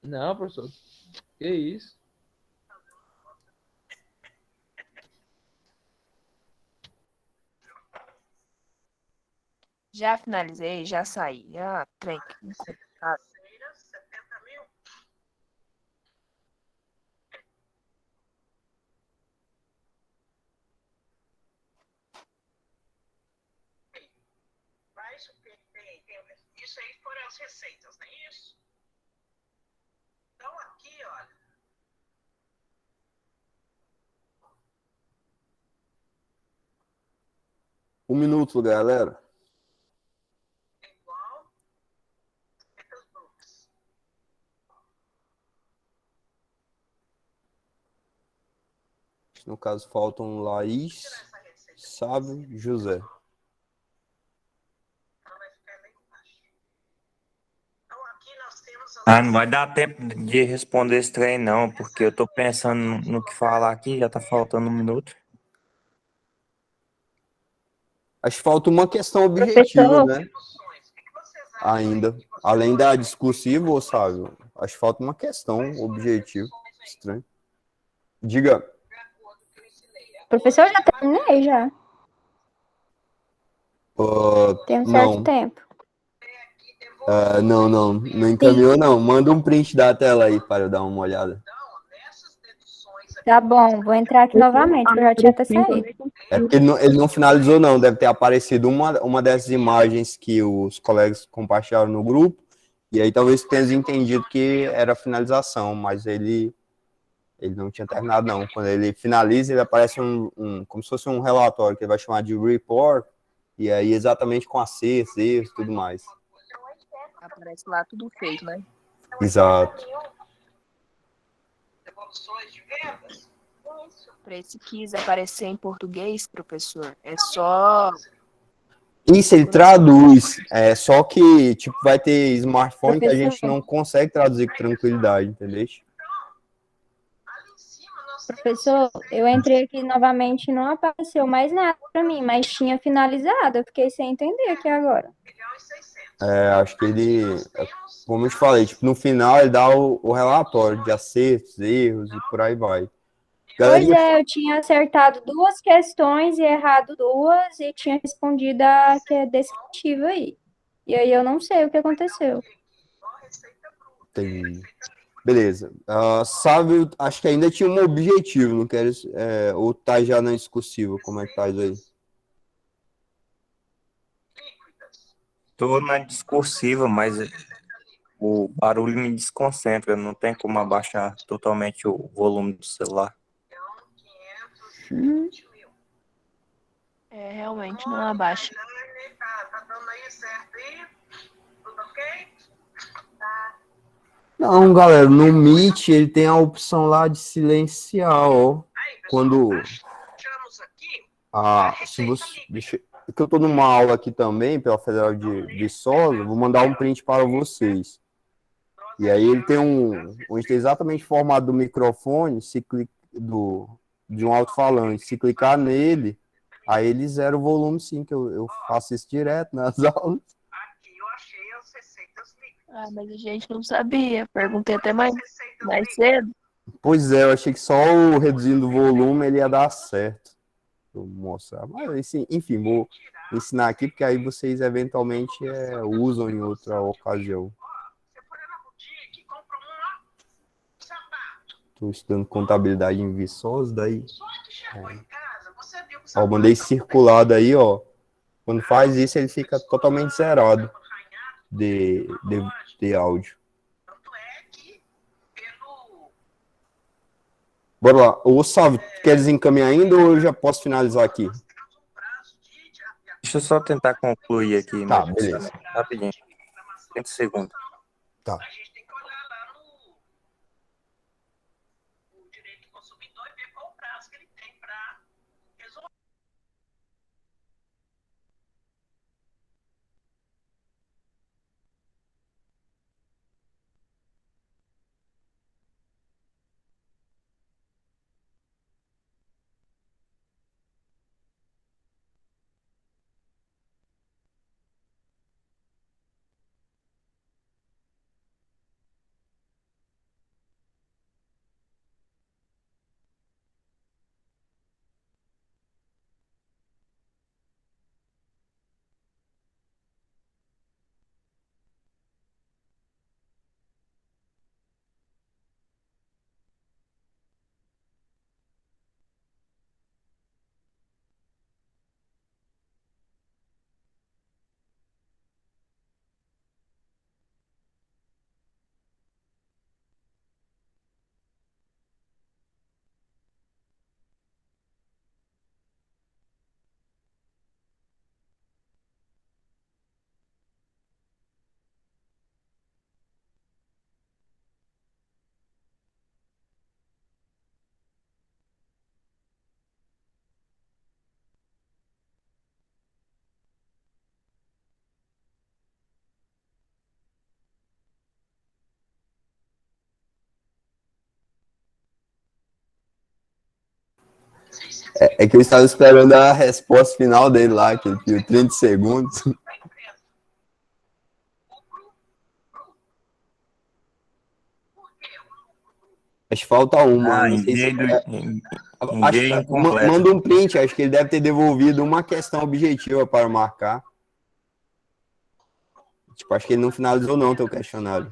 Não, professor. Que isso? Já finalizei, já saí. Trem. Isso aí foram as receitas, não é isso? Então, aqui, olha. Um minuto, galera. igual entre os grupos. No caso, faltam Laís, Sábio e José. Ela vai ficar lá embaixo. Então aqui nós temos as Ah, não vai dar tempo de responder esse trem, não, porque eu tô pensando no que falar aqui, já tá faltando 1 minuto. Acho que falta uma questão objetiva, Professor, né? reduções. O que vocês acham aí? Ainda. Além da discursiva, ô Sábio, acho que falta uma questão objetiva. Estranho. Diga. De acordo com o que eu ensinei. Professor, já terminei já. Tem um certo Não. tempo. Não encaminhou, não. Manda um print da tela aí para eu dar uma olhada. Então, nessas deduções aqui, Tá bom, vou entrar aqui novamente, eu já tinha até saído. É porque ele não finalizou, não. Deve ter aparecido uma dessas imagens que os colegas compartilharam no grupo. E aí talvez tenha entendido que era a finalização, mas ele não tinha terminado, não. Quando ele finaliza, ele aparece como se fosse um relatório que ele vai chamar de report. E aí exatamente com acertos, erros e tudo mais. aparece lá tudo feito, né? Exato. devoluções de vendas. Para esse quiz aparecer em português, professor, é só Isso ele traduz, só que tipo vai ter smartphone que a Professor. gente não consegue traduzir com tranquilidade, entendeu? Ali em cima nós Professor, eu entrei aqui novamente e não apareceu mais nada pra mim, mas tinha finalizado, eu fiquei sem entender aqui agora. Acho que como eu te falei, tipo, no final ele dá o relatório de acertos, erros e por aí vai. Pois Galerinha, é, eu tinha acertado 2 questões e errado 2 e tinha respondido a que é descritiva aí. E aí eu não sei o que aconteceu. tem. Beleza. Sabe, acho que ainda tinha um objetivo, não quero. Ou tá já na discursiva, como é que tá isso aí? Tô na discursiva, mas o barulho me desconcentra, não tem como abaixar totalmente o volume do celular. é, realmente não abaixa. Tá dando aí certo aí? Tudo ok? Não, galera, no Meet ele tem a opção lá de silenciar, ó. Quando. Achamos aqui. Se você. Que eu tô numa aula aqui também, pela Federal de Viçosa, vou mandar um print para vocês. E aí ele tem onde tem exatamente o formato do microfone, de um alto-falante. Se clicar nele, aí ele zera o volume, sim, que eu faço isso direto nas aulas. Aqui eu achei as receitas líquidas. Ah, mas a gente não sabia. Perguntei até mais cedo. Pois é, eu achei que só o reduzindo o volume ele ia dar certo. Vou mostrar. Mas, enfim, vou ensinar aqui, porque aí vocês eventualmente usam em outra ocasião. Você foi na boutique, comprou um sapato. Estou estudando contabilidade em Viçosa, daí. Só que chegou em casa, você viu que o Ó, mandei circulado aí, ó. Quando faz isso, ele fica totalmente zerado de áudio. Tanto é que pelo Bora lá. Ô, Salve, tu queres encaminhar ainda ou eu já posso finalizar aqui? Deixa eu só tentar concluir aqui, Tá, meu beleza. rapidinho. 30 segundos. Tá. a gente tem que olhar lá no direito do consumidor e ver qual o prazo que ele tem para resolver. É que eu estava esperando a resposta final dele lá, que ele pediu 30 segundos. Acho que falta uma. Não sei se, enviei incompleto. manda um print, acho que ele deve ter devolvido uma questão objetiva para marcar. Tipo, acho que ele não finalizou não o teu questionário.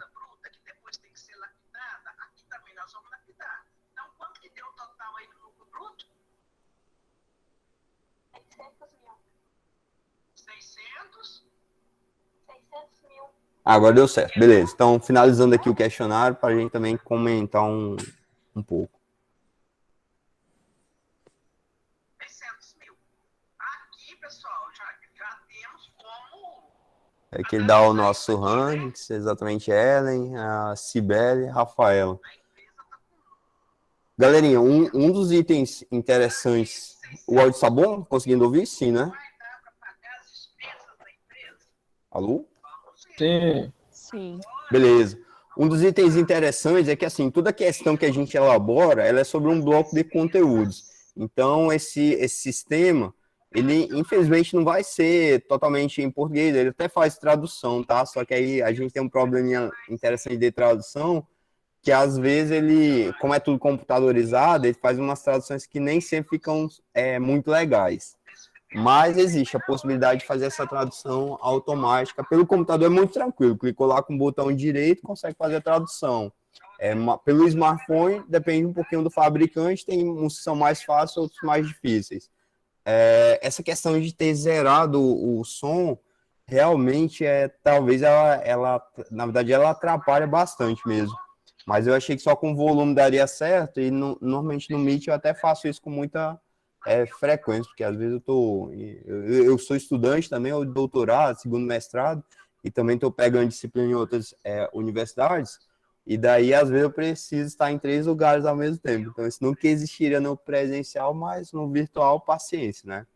Depois tem que ser lapidada, aqui também nós vamos lapidar. Então, quanto que deu o total aí no lucro bruto? 600 mil. Agora deu certo, beleza. Então, finalizando aqui o questionário, para a gente também comentar um pouco. 600 mil. Aqui, pessoal, já temos como... Aqui ele dá o nosso ranking, que é exatamente Ellen, a Cibele, Rafaela. Galerinha, um dos itens interessantes... O áudio está bom? Conseguindo ouvir? Sim, né? Alô? Sim. Sim. Beleza. Um dos itens interessantes é que, assim, toda questão que a gente elabora, ela é sobre um bloco de conteúdos. Então, esse sistema, ele, infelizmente, não vai ser totalmente em português, ele até faz tradução, tá? Só que aí a gente tem um probleminha interessante de tradução, que às vezes ele, como é tudo computadorizado, ele faz umas traduções que nem sempre ficam muito legais. Mas existe a possibilidade de fazer essa tradução automática. Pelo computador é muito tranquilo. Clicou lá com o botão direito, consegue fazer a tradução. Pelo smartphone, depende um pouquinho do fabricante. Tem uns que são mais fáceis, outros mais difíceis. Essa questão de ter zerado o som, realmente, talvez ela, na verdade, ela atrapalha bastante mesmo. Mas eu achei que só com volume daria certo. E normalmente no Meet eu até faço isso com muita... frequência, porque às vezes eu sou estudante também, ou doutorado, segundo mestrado, e também estou pegando disciplina em outras universidades, e daí às vezes eu preciso estar em 3 lugares ao mesmo tempo. Então isso nunca existiria no presencial, mas no virtual, paciência, né?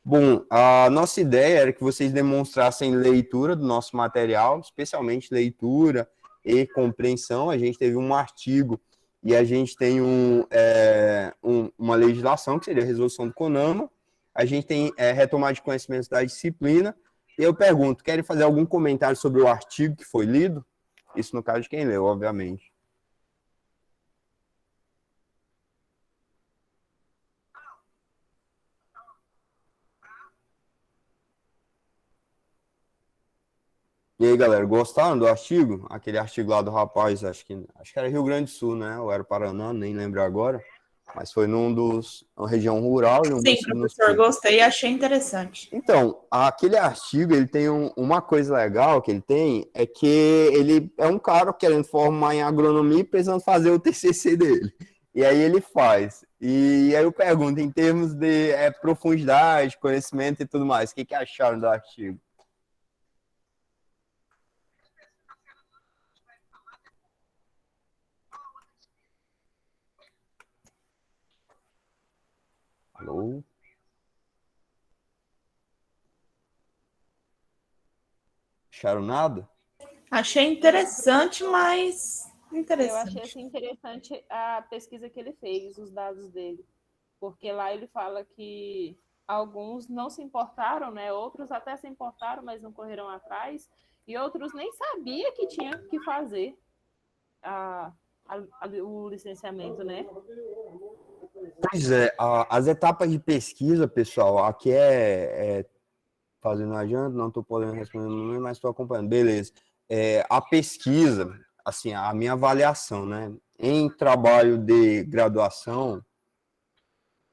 Bom, a nossa ideia era que vocês demonstrassem leitura do nosso material, especialmente leitura e compreensão. A gente teve um artigo e a gente tem uma legislação, que seria a resolução do CONAMA, a gente tem retomada de conhecimentos da disciplina, e eu pergunto, querem fazer algum comentário sobre o artigo que foi lido? Isso no caso de quem leu, obviamente. E aí, galera, gostaram do artigo? Aquele artigo lá do rapaz, acho que era Rio Grande do Sul, né? Ou era Paraná, nem lembro agora. Mas foi uma região rural. E Sim, professor, gostei e achei interessante. Então, aquele artigo, ele tem uma coisa legal que ele tem, é que ele é um cara querendo formar em agronomia e precisando fazer o TCC dele. E aí ele faz. E aí eu pergunto, em termos de profundidade, conhecimento e tudo mais, o que acharam do artigo? Alô? Acharam nada? Achei interessante, mas interessante. Eu achei assim, interessante a pesquisa que ele fez, os dados dele. Porque lá ele fala que alguns não se importaram, né? Outros até se importaram, mas não correram atrás. E outros nem sabiam que tinha que fazer o licenciamento, né? Pois é, as etapas de pesquisa, pessoal, aqui fazendo a janta, não estou podendo responder no momento, mas estou acompanhando. Beleza. A pesquisa, assim, a minha avaliação, né? Em trabalho de graduação,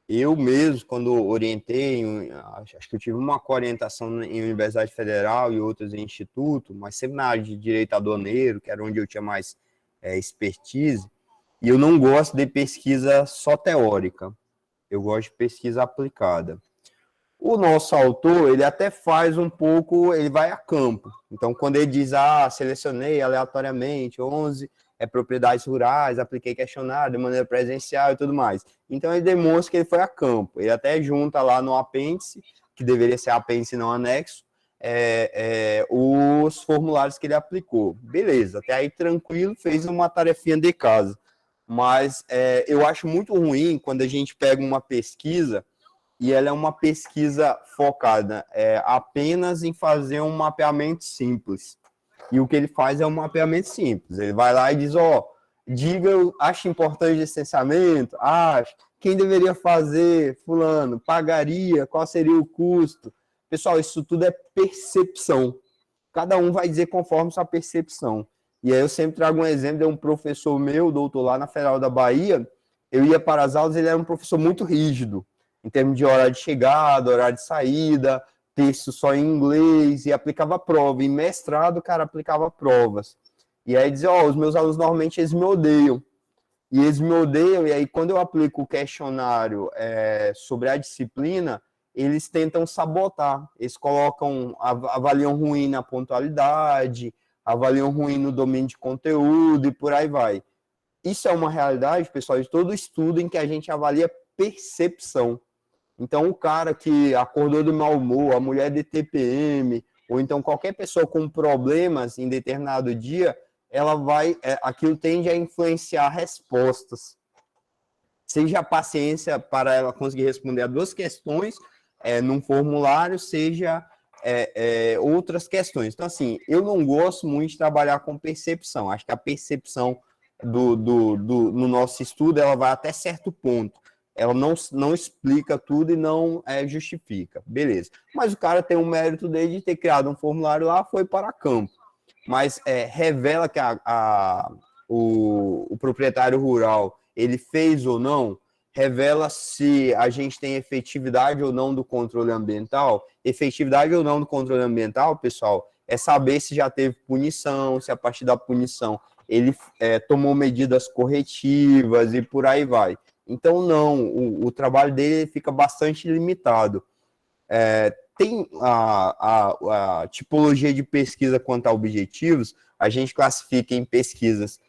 eu mesmo, quando orientei, acho que eu tive uma orientação em Universidade Federal e outras em Instituto, mas sempre na área de direito aduaneiro, que era onde eu tinha mais expertise, e eu não gosto de pesquisa só teórica, eu gosto de pesquisa aplicada. O nosso autor, ele até faz um pouco, ele vai a campo. Então, quando ele diz, selecionei aleatoriamente 11 propriedades rurais, apliquei questionário de maneira presencial e tudo mais. Então, ele demonstra que ele foi a campo. Ele até junta lá no apêndice, que deveria ser apêndice não anexo, os formulários que ele aplicou. Beleza, até aí tranquilo, fez uma tarefinha de casa. mas eu acho muito ruim quando a gente pega uma pesquisa e ela é uma pesquisa focada apenas em fazer um mapeamento simples. E o que ele faz é um mapeamento simples. Ele vai lá e diz, diga, acha importante licenciamento? Acho. Quem deveria fazer? Fulano. Pagaria? Qual seria o custo? Pessoal, isso tudo é percepção. Cada um vai dizer conforme sua percepção. E aí eu sempre trago um exemplo de um professor meu, doutor lá na Federal da Bahia. Eu ia para as aulas, ele era um professor muito rígido, em termos de horário de chegada, horário de saída, texto só em inglês, e aplicava prova. Em mestrado, o cara aplicava provas. E aí dizia, os meus alunos normalmente eles me odeiam. E eles me odeiam, e aí quando eu aplico o questionário sobre a disciplina, eles tentam sabotar. Eles avaliam ruim na pontualidade, avaliam ruim no domínio de conteúdo e por aí vai. Isso é uma realidade, pessoal, de todo estudo em que a gente avalia percepção. Então, o cara que acordou do mau humor, a mulher de TPM, ou então qualquer pessoa com problemas em determinado dia, aquilo tende a influenciar respostas. Seja a paciência para ela conseguir responder a 2 questões num formulário, seja outras questões. Então, assim, eu não gosto muito de trabalhar com percepção. Acho que a percepção no nosso estudo, ela vai até certo ponto. Ela não explica tudo e não justifica. Beleza. Mas o cara tem um mérito dele de ter criado um formulário lá, foi para campo. Mas revela que o proprietário rural, ele fez ou não, revela se a gente tem efetividade ou não do controle ambiental. Efetividade ou não do controle ambiental, pessoal, é saber se já teve punição, se a partir da punição ele tomou medidas corretivas e por aí vai. Então, não, o trabalho dele fica bastante limitado. Tem a tipologia de pesquisa quanto a objetivos, a gente classifica em pesquisas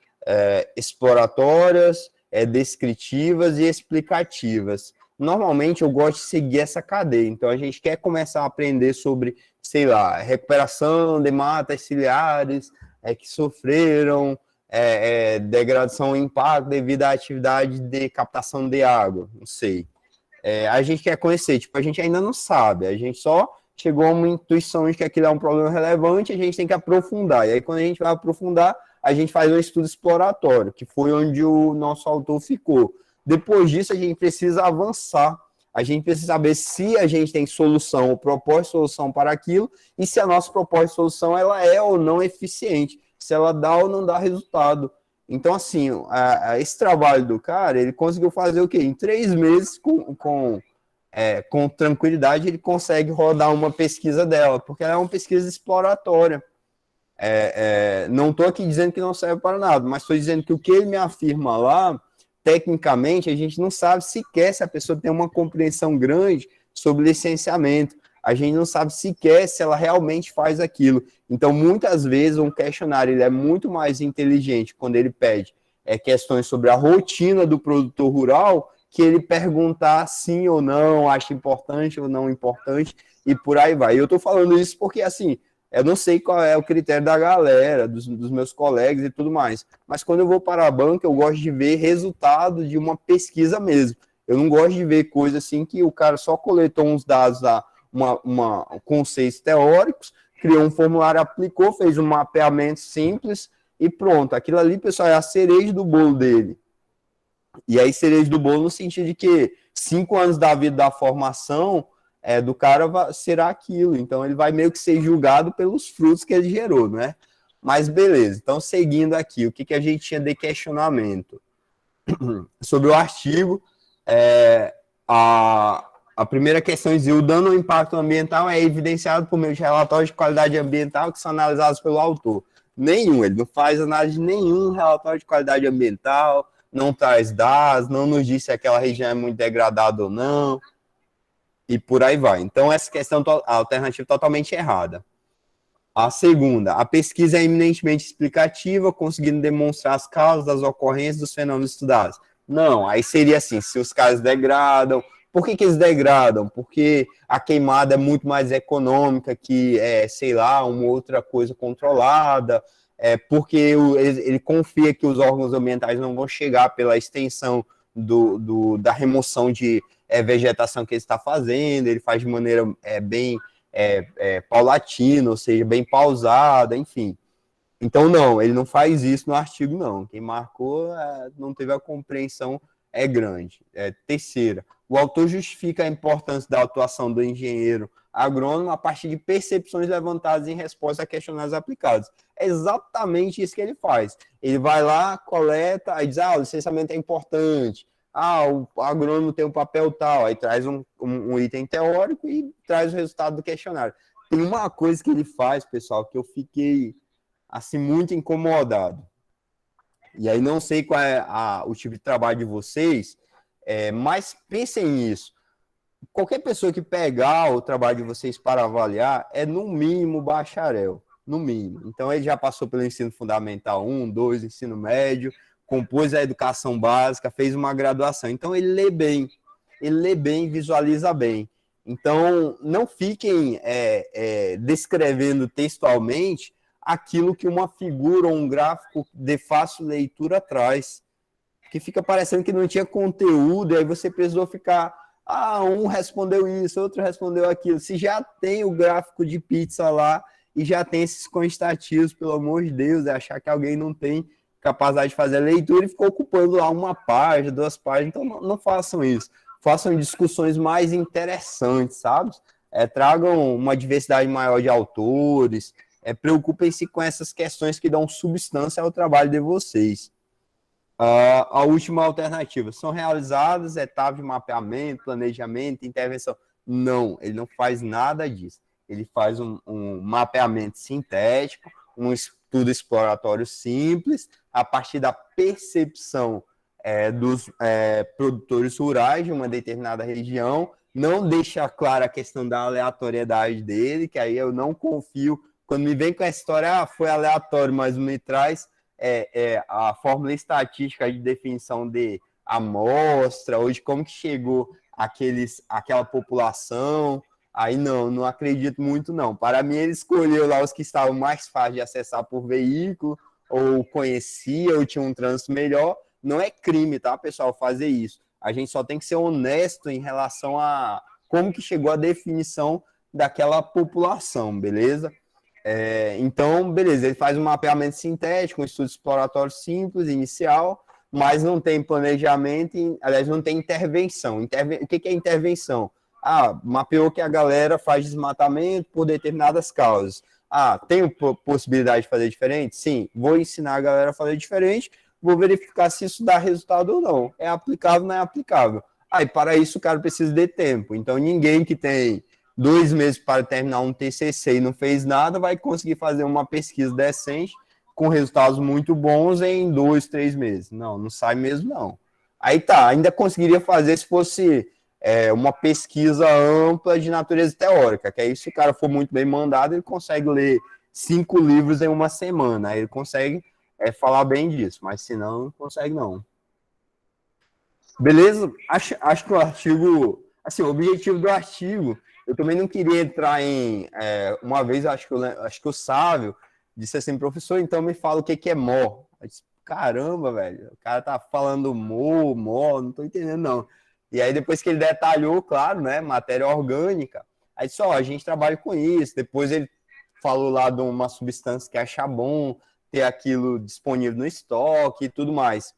exploratórias, descritivas e explicativas. Normalmente, eu gosto de seguir essa cadeia. Então, a gente quer começar a aprender sobre, sei lá, recuperação de matas ciliares que sofreram degradação e impacto devido à atividade de captação de água, não sei. A gente quer conhecer, a gente ainda não sabe, a gente só chegou a uma intuição de que aquilo é um problema relevante, a gente tem que aprofundar, e aí quando a gente vai aprofundar, a gente faz um estudo exploratório, que foi onde o nosso autor ficou. Depois disso, a gente precisa avançar, a gente precisa saber se a gente tem solução ou proposta de solução para aquilo, e se a nossa proposta de solução ela é ou não eficiente, se ela dá ou não dá resultado. Então, assim, esse trabalho do cara, ele conseguiu fazer o quê? Em 3 meses, com tranquilidade, ele consegue rodar uma pesquisa dela, porque ela é uma pesquisa exploratória. Não estou aqui dizendo que não serve para nada, mas estou dizendo que o que ele me afirma lá, tecnicamente, a gente não sabe sequer se a pessoa tem uma compreensão grande sobre licenciamento. A gente não sabe sequer se ela realmente faz aquilo. Então, muitas vezes, um questionário ele é muito mais inteligente quando ele pede questões sobre a rotina do produtor rural, que ele perguntar sim ou não, acha importante ou não importante, e por aí vai. E eu estou falando isso porque, assim, eu não sei qual é o critério da galera, dos meus colegas e tudo mais, mas quando eu vou para a banca, eu gosto de ver resultado de uma pesquisa mesmo. Eu não gosto de ver coisa assim que o cara só coletou uns dados lá, conceitos teóricos, criou um formulário, aplicou, fez um mapeamento simples e pronto. Aquilo ali, pessoal, é a cereja do bolo dele. E aí, cereja do bolo no sentido de que 5 anos da vida da formação do cara será aquilo. Então, ele vai meio que ser julgado pelos frutos que ele gerou, né? Mas beleza. Então, seguindo aqui, o que a gente tinha de questionamento? Sobre o artigo, a primeira questão dizia: o dano ao impacto ambiental é evidenciado por meio de relatórios de qualidade ambiental que são analisados pelo autor. Nenhum, ele não faz análise de nenhum relatório de qualidade ambiental, não traz dados, não nos diz se aquela região é muito degradada ou não, e por aí vai. Então, essa questão, a alternativa totalmente errada. A segunda, a pesquisa é eminentemente explicativa, conseguindo demonstrar as causas das ocorrências dos fenômenos estudados. Não, aí seria assim, se os caras degradam. Por que eles degradam? Porque a queimada é muito mais econômica que, sei lá, uma outra coisa controlada, porque ele confia que os órgãos ambientais não vão chegar pela extensão da remoção de vegetação que ele está fazendo, ele faz de maneira bem paulatina, ou seja, bem pausada, enfim. Então, não, ele não faz isso no artigo, não. Quem marcou não teve a compreensão grande. Terceira, o autor justifica a importância da atuação do engenheiro agrônomo a partir de percepções levantadas em resposta a questionários aplicados. É exatamente isso que ele faz. Ele vai lá, coleta, aí diz, o licenciamento é importante, o agrônomo tem um papel tal, aí traz um item teórico e traz o resultado do questionário. Tem uma coisa que ele faz, pessoal, que eu fiquei, assim, muito incomodado. E aí não sei qual é o tipo de trabalho de vocês, mas pensem nisso. Qualquer pessoa que pegar o trabalho de vocês para avaliar é, no mínimo, bacharel. No mínimo. Então, ele já passou pelo ensino fundamental 1, 2, ensino médio, compôs a educação básica, fez uma graduação. Então, ele lê bem, visualiza bem. Então, não fiquem descrevendo textualmente aquilo que uma figura ou um gráfico de fácil leitura traz. Que fica parecendo que não tinha conteúdo, e aí você precisou ficar... um respondeu isso, outro respondeu aquilo. Se já tem o gráfico de pizza lá e já tem esses quantitativos, pelo amor de Deus, achar que alguém não tem capacidade de fazer a leitura e ficou ocupando lá uma página, 2 páginas. Então, não façam isso. Façam discussões mais interessantes, sabe? Tragam uma diversidade maior de autores, preocupem-se com essas questões que dão substância ao trabalho de vocês. A última alternativa, são realizadas etapas de mapeamento, planejamento, intervenção. Não, ele não faz nada disso. Ele faz um mapeamento sintético, um estudo exploratório simples, a partir da percepção dos produtores rurais de uma determinada região, não deixa clara a questão da aleatoriedade dele, que aí eu não confio. Quando me vem com essa história, foi aleatório, mas me traz... a fórmula estatística de definição de amostra, ou de como que chegou aquela população, aí não acredito muito não. Para mim, ele escolheu lá os que estavam mais fáceis de acessar por veículo, ou conhecia, ou tinha um trânsito melhor. Não é crime, tá, pessoal, fazer isso. A gente só tem que ser honesto em relação a como que chegou a definição daquela população, beleza? Então, beleza, ele faz um mapeamento sintético, um estudo exploratório simples, inicial, mas não tem planejamento, aliás, não tem intervenção. O que é intervenção? Mapeou que a galera faz desmatamento por determinadas causas. Tem possibilidade de fazer diferente? Sim, vou ensinar a galera a fazer diferente, vou verificar se isso dá resultado ou não. É aplicável ou não é aplicável? E para isso o cara precisa de tempo. Então, ninguém que tem 2 meses para terminar um TCC e não fez nada, vai conseguir fazer uma pesquisa decente com resultados muito bons em 2, 3 meses. Não sai mesmo, não. Aí ainda conseguiria fazer se fosse uma pesquisa ampla de natureza teórica, que aí se o cara for muito bem mandado, ele consegue ler 5 livros em uma semana, aí ele consegue falar bem disso, mas se não consegue não. Beleza? Acho que o artigo, assim, o objetivo do artigo, eu também não queria entrar em... uma vez, acho que o Sávio disse assim, professor, então me fala o que é mó. Eu disse, caramba, velho, o cara tá falando mó, não tô entendendo, não. E aí, depois que ele detalhou, claro, né, matéria orgânica, aí disse, a gente trabalha com isso. Depois ele falou lá de uma substância que acha bom ter aquilo disponível no estoque e tudo mais.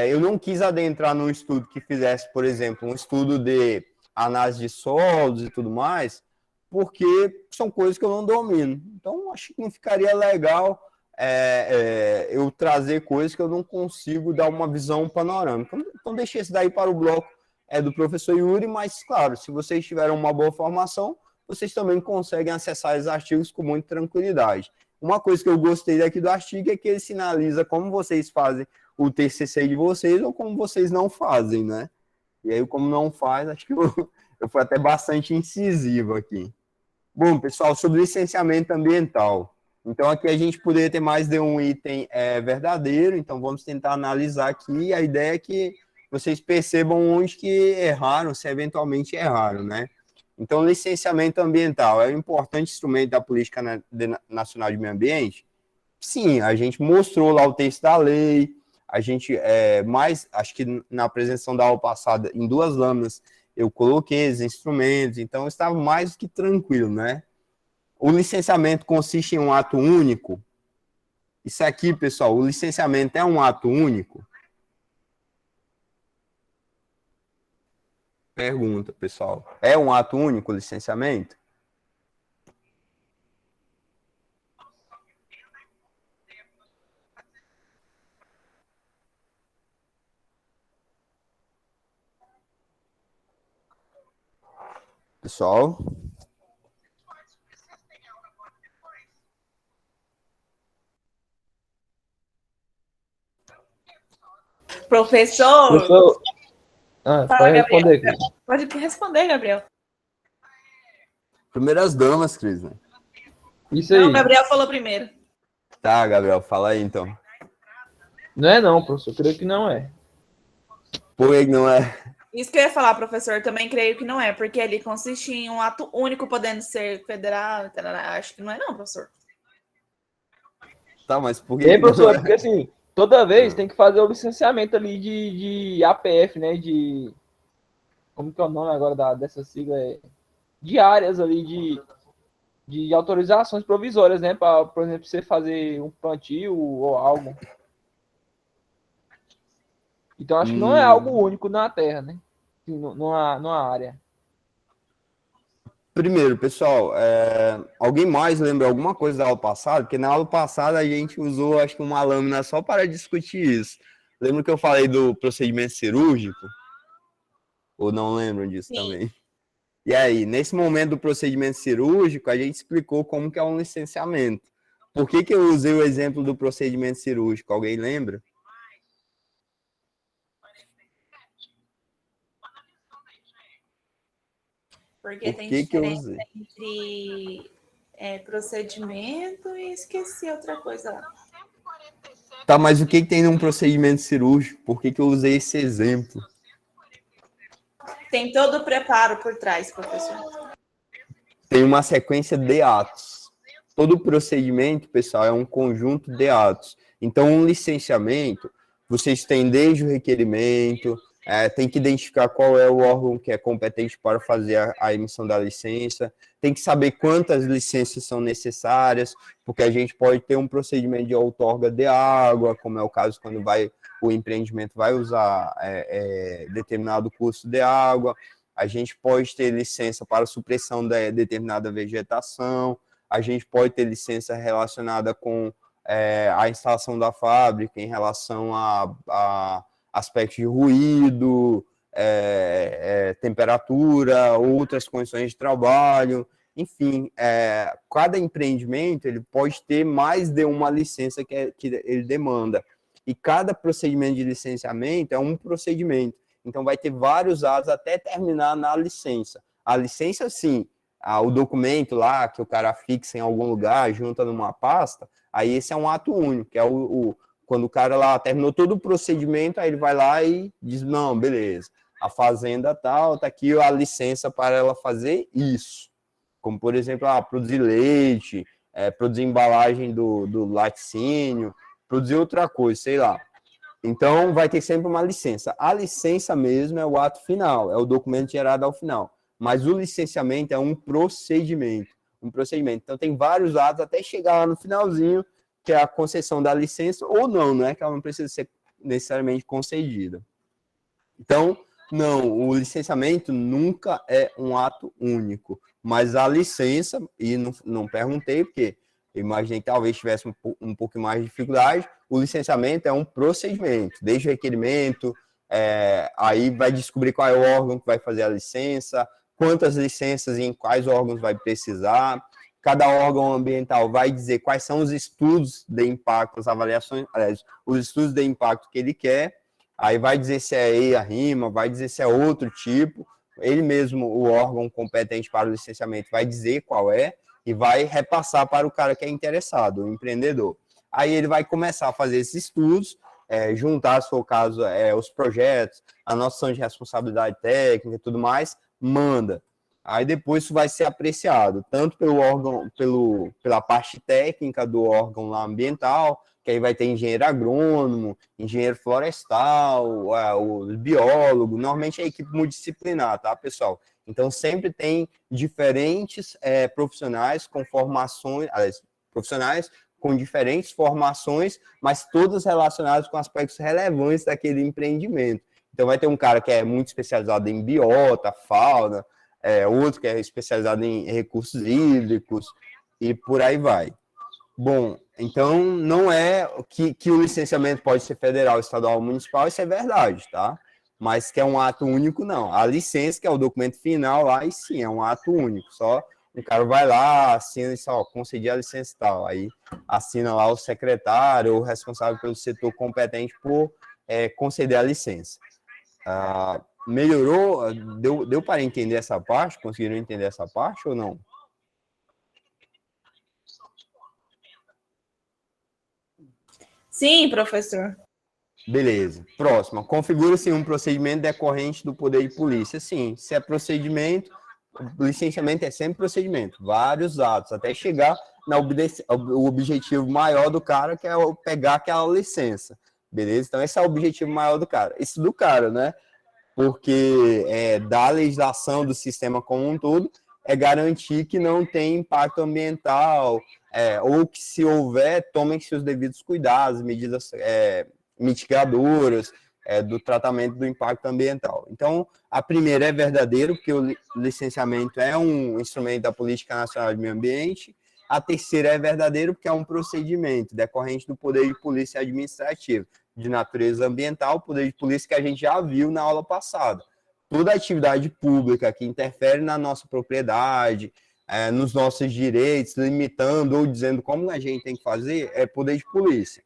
Eu não quis adentrar num estudo que fizesse, por exemplo, um estudo de análise de solos e tudo mais, porque são coisas que eu não domino. Então, acho que não ficaria legal eu trazer coisas que eu não consigo dar uma visão panorâmica. Então, deixei isso daí para o bloco do professor Yuri, mas, claro, se vocês tiverem uma boa formação, vocês também conseguem acessar os artigos com muita tranquilidade. Uma coisa que eu gostei daqui do artigo é que ele sinaliza como vocês fazem o TCC de vocês ou como vocês não fazem, né? E aí, como não faz, acho que eu fui até bastante incisivo aqui. Bom, pessoal, sobre licenciamento ambiental. Então, aqui a gente poderia ter mais de um item verdadeiro, então vamos tentar analisar aqui. A ideia é que vocês percebam onde que erraram, se eventualmente erraram, né? Então, licenciamento ambiental é um importante instrumento da Política Nacional de Meio Ambiente? sim, a gente mostrou lá o texto da lei, a gente, acho que na apresentação da aula passada, em 2 lâminas, eu coloquei os instrumentos, então estava mais do que tranquilo, né? O licenciamento consiste em um ato único. Isso aqui, pessoal, o licenciamento é um ato único? Pergunta, pessoal. É um ato único o licenciamento? Pessoal? Professor, Professor, fala, pode Gabriel. responder aqui. Pode responder, Gabriel. Primeiras damas, Cris, né? Isso Não, aí. o Gabriel falou primeiro. Tá, Gabriel, fala aí então. Não é não, professor. Creio que não é. Por que não é? Isso que eu ia falar, professor, também creio que não é, porque ele consiste em um ato único podendo ser federal, tarará. Acho que não é não, professor. Tá, mas por que E aí, que não professor, é? porque assim, toda vez tem que fazer o licenciamento ali de APF, né? Como que é o nome agora dessa sigla? De áreas ali de autorizações provisórias, né? Para, por exemplo, você fazer um plantio ou algo. Então, acho que não é algo único na Terra, né? Numa área. Primeiro, pessoal, alguém mais lembra alguma coisa da aula passada? Porque na aula passada a gente usou, acho que uma lâmina só para discutir isso. Lembra que eu falei do procedimento cirúrgico? Ou não lembram disso Sim. também? E aí, nesse momento do procedimento cirúrgico, a gente explicou como que é um licenciamento. Por que que eu usei o exemplo do procedimento cirúrgico? Alguém lembra? Porque Por tem que que eu diferença usei? entre procedimento e esqueci outra coisa lá. Tá, mas o que que tem num procedimento cirúrgico? Por que que eu usei esse exemplo? Tem todo o preparo por trás, professor. Tem uma sequência de atos. Todo procedimento, pessoal, é um conjunto de atos. Então, um licenciamento, vocês têm desde o requerimento, tem que identificar qual é o órgão que é competente para fazer a emissão da licença, tem que saber quantas licenças são necessárias, porque a gente pode ter um procedimento de outorga de água, como é o caso quando o empreendimento vai usar determinado curso de água, a gente pode ter licença para supressão de determinada vegetação, a gente pode ter licença relacionada com a instalação da fábrica em relação a aspectos de ruído, temperatura, outras condições de trabalho, enfim, cada empreendimento ele pode ter mais de uma licença que ele demanda, e cada procedimento de licenciamento é um procedimento, então vai ter vários atos até terminar na licença. A licença, sim, o documento lá que o cara fixa em algum lugar, junta numa pasta, aí esse é um ato único, que é quando o cara lá terminou todo o procedimento, aí ele vai lá e diz, não, beleza, a fazenda tal, tá aqui a licença para ela fazer isso. Como, por exemplo, produzir leite, produzir embalagem do laticínio, produzir outra coisa, sei lá. Então, vai ter sempre uma licença. A licença mesmo é o ato final, é o documento gerado ao final. Mas o licenciamento é um procedimento. Então, tem vários atos até chegar lá no finalzinho, que é a concessão da licença, ou não, né? Que ela não precisa ser necessariamente concedida. Então, não, o licenciamento nunca é um ato único. Mas a licença, e não perguntei, porque eu imaginei que talvez tivesse um pouco mais de dificuldade, o licenciamento é um procedimento, desde o requerimento, aí vai descobrir qual é o órgão que vai fazer a licença, quantas licenças e em quais órgãos vai precisar, cada órgão ambiental vai dizer quais são os estudos de impacto, as avaliações, aliás, os estudos de impacto que ele quer, aí vai dizer se é EIA-RIMA, vai dizer se é outro tipo, ele mesmo, o órgão competente para o licenciamento, vai dizer qual é, e vai repassar para o cara que é interessado, o empreendedor. Aí ele vai começar a fazer esses estudos, juntar, se for o caso, os projetos, a noção de responsabilidade técnica e tudo mais, manda. Aí depois isso vai ser apreciado, tanto pelo órgão, pela parte técnica do órgão lá ambiental, que aí vai ter engenheiro agrônomo, engenheiro florestal, o biólogo, normalmente é equipe multidisciplinar, tá, pessoal? Então sempre tem diferentes profissionais com formações, profissionais com diferentes formações, mas todas relacionadas com aspectos relevantes daquele empreendimento. Então vai ter um cara que é muito especializado em biota, fauna, outro que é especializado em recursos hídricos e por aí vai. Bom, então não é que o licenciamento pode ser federal, estadual ou municipal, isso é verdade, tá? Mas que é um ato único, não. A licença, que é o documento final lá, e sim, é um ato único. Só o cara vai lá, assina e só concede a licença e tal. Aí assina lá o secretário ou o responsável pelo setor competente por conceder a licença. Melhorou? Deu para entender essa parte? Conseguiram entender essa parte ou não? Sim, professor. Beleza. Próxima. Configura-se um procedimento decorrente do poder de polícia. Sim, se é procedimento, licenciamento é sempre procedimento. Vários atos, até chegar o objetivo maior do cara, que é pegar aquela licença. Beleza? Então, esse é o objetivo maior do cara. Isso do cara, né? Porque da legislação do sistema como um todo, é garantir que não tem impacto ambiental, ou que, se houver, tomem-se os devidos cuidados, medidas mitigadoras do tratamento do impacto ambiental. Então, a primeira é verdadeiro, porque o licenciamento é um instrumento da Política Nacional de Meio Ambiente. A terceira é verdadeiro, porque é um procedimento decorrente do poder de polícia administrativa, de natureza ambiental, poder de polícia que a gente já viu na aula passada. Toda atividade pública que interfere na nossa propriedade, nos nossos direitos, limitando ou dizendo como a gente tem que fazer, é poder de polícia.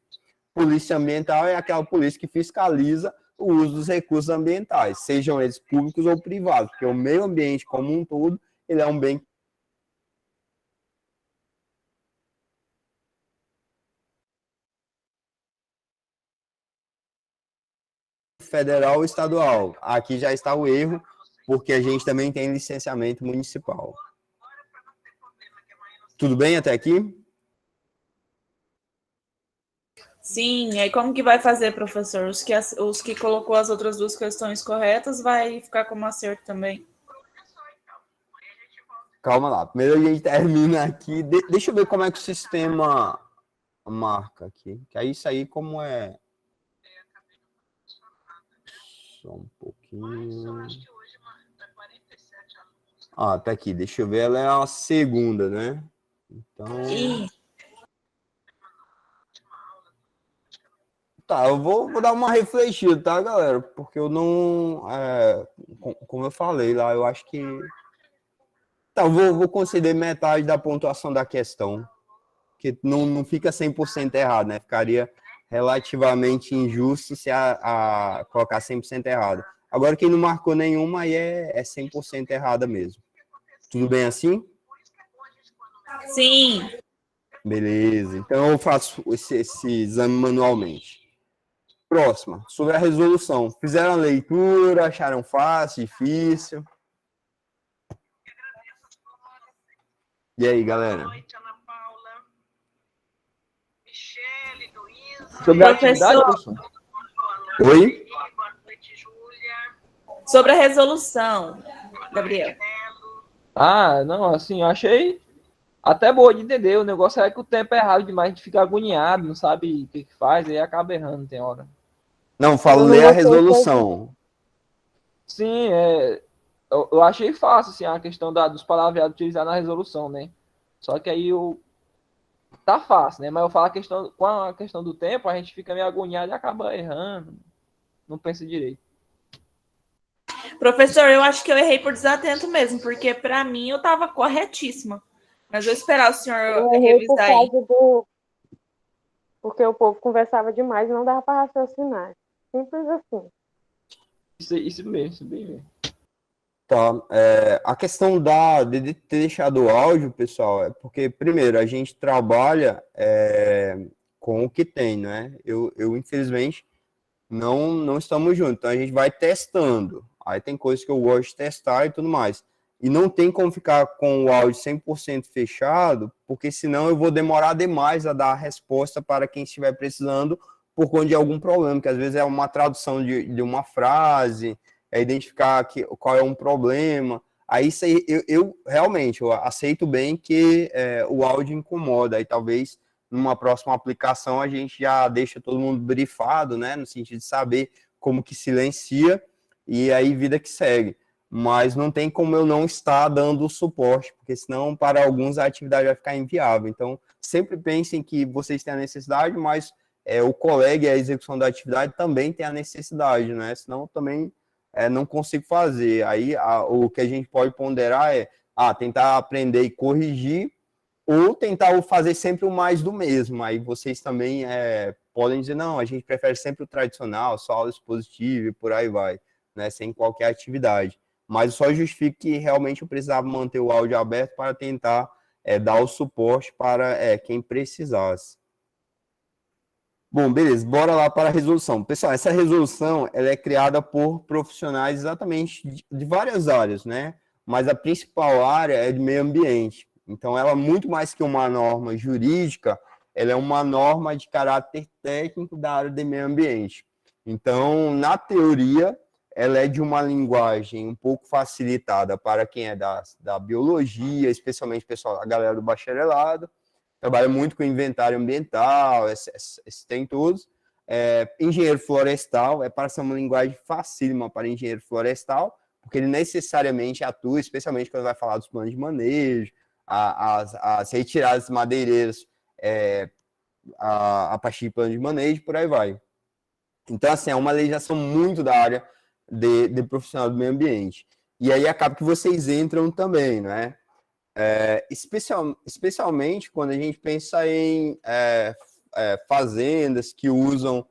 Polícia ambiental é aquela polícia que fiscaliza o uso dos recursos ambientais, sejam eles públicos ou privados, porque o meio ambiente como um todo, ele é um bem federal ou estadual. Aqui já está o erro, porque a gente também tem licenciamento municipal. Tudo bem até aqui? Sim, aí como que vai fazer, professor? Os que colocou as outras duas questões corretas vai ficar como acerto também? Calma lá. Primeiro a gente termina aqui. Deixa eu ver como é que o sistema marca aqui. Que aí isso aí como é... Só um pouquinho. Tá aqui. Deixa eu ver. Ela é a segunda, né? Então... Tá, eu vou dar uma refletida, tá, galera? Porque eu não... como eu falei lá, eu acho que... Tá, eu vou conceder metade da pontuação da questão. Que não fica 100% errado, né? Ficaria relativamente injusto se colocar 100% errado. Agora, quem não marcou nenhuma, aí é 100% errada mesmo. Tudo bem assim? Sim. Beleza. Então, eu faço esse exame manualmente. Próxima, sobre a resolução. Fizeram a leitura, acharam fácil, difícil? E aí, galera? Sobre a atividade, professor? Oi? Sobre a resolução, Gabriel. Não, assim, eu achei até boa de entender. O negócio é que o tempo é errado demais, a gente fica agoniado, não sabe o que faz, aí acaba errando, tem hora. Não, falo ler a resolução. Sim, eu achei fácil, assim, a questão dos palavreados utilizados na resolução, né? Só que aí tá fácil, né? Mas eu falo com a questão do tempo, a gente fica meio agoniado e acaba errando. Não pensa direito. Professor, eu acho que eu errei por desatento mesmo, porque para mim eu estava corretíssima. Mas eu vou esperar o senhor revisar aí. Porque o povo conversava demais e não dava para raciocinar. Simples assim. Isso mesmo, bem mesmo. Tá, a questão de ter deixado o áudio, pessoal, é porque, primeiro, a gente trabalha com o que tem, né? Eu infelizmente, não estamos juntos, então a gente vai testando. Aí tem coisas que eu gosto de testar e tudo mais. E não tem como ficar com o áudio 100% fechado, porque senão eu vou demorar demais a dar a resposta para quem estiver precisando por conta de algum problema, que às vezes é uma tradução de uma frase, é identificar qual é um problema. Aí isso aí, eu realmente eu aceito bem que o áudio incomoda, aí talvez numa próxima aplicação a gente já deixa todo mundo brifado, né, no sentido de saber como que silencia, e aí vida que segue. Mas não tem como eu não estar dando o suporte, porque senão para alguns a atividade vai ficar inviável. Então, sempre pensem que vocês têm a necessidade, mas o colega e a execução da atividade também tem a necessidade, né? Senão também não consigo fazer. Aí o que a gente pode ponderar é tentar aprender e corrigir, ou tentar fazer sempre o mais do mesmo. Aí vocês também podem dizer, não, a gente prefere sempre o tradicional, só aula expositiva e por aí vai, né? Sem qualquer atividade. Mas só justifico que realmente eu precisava manter o áudio aberto para tentar dar o suporte para quem precisasse. Bom, beleza, bora lá para a resolução. Pessoal, essa resolução ela é criada por profissionais exatamente de várias áreas, né? Mas a principal área é de meio ambiente. Então, ela, muito mais que uma norma jurídica, ela é uma norma de caráter técnico da área de meio ambiente. Então, na teoria, ela é de uma linguagem um pouco facilitada para quem é da biologia, especialmente pessoal, a galera do bacharelado, trabalha muito com inventário ambiental, tem todos. Engenheiro florestal para ser uma linguagem facílima para engenheiro florestal, porque ele necessariamente atua, especialmente quando vai falar dos planos de manejo, as retiradas madeireiras a partir de plano de manejo, por aí vai. Então, assim, é uma legislação muito da área de profissional do meio ambiente. E aí acaba que vocês entram também, né? Especialmente quando a gente pensa em fazendas que usam,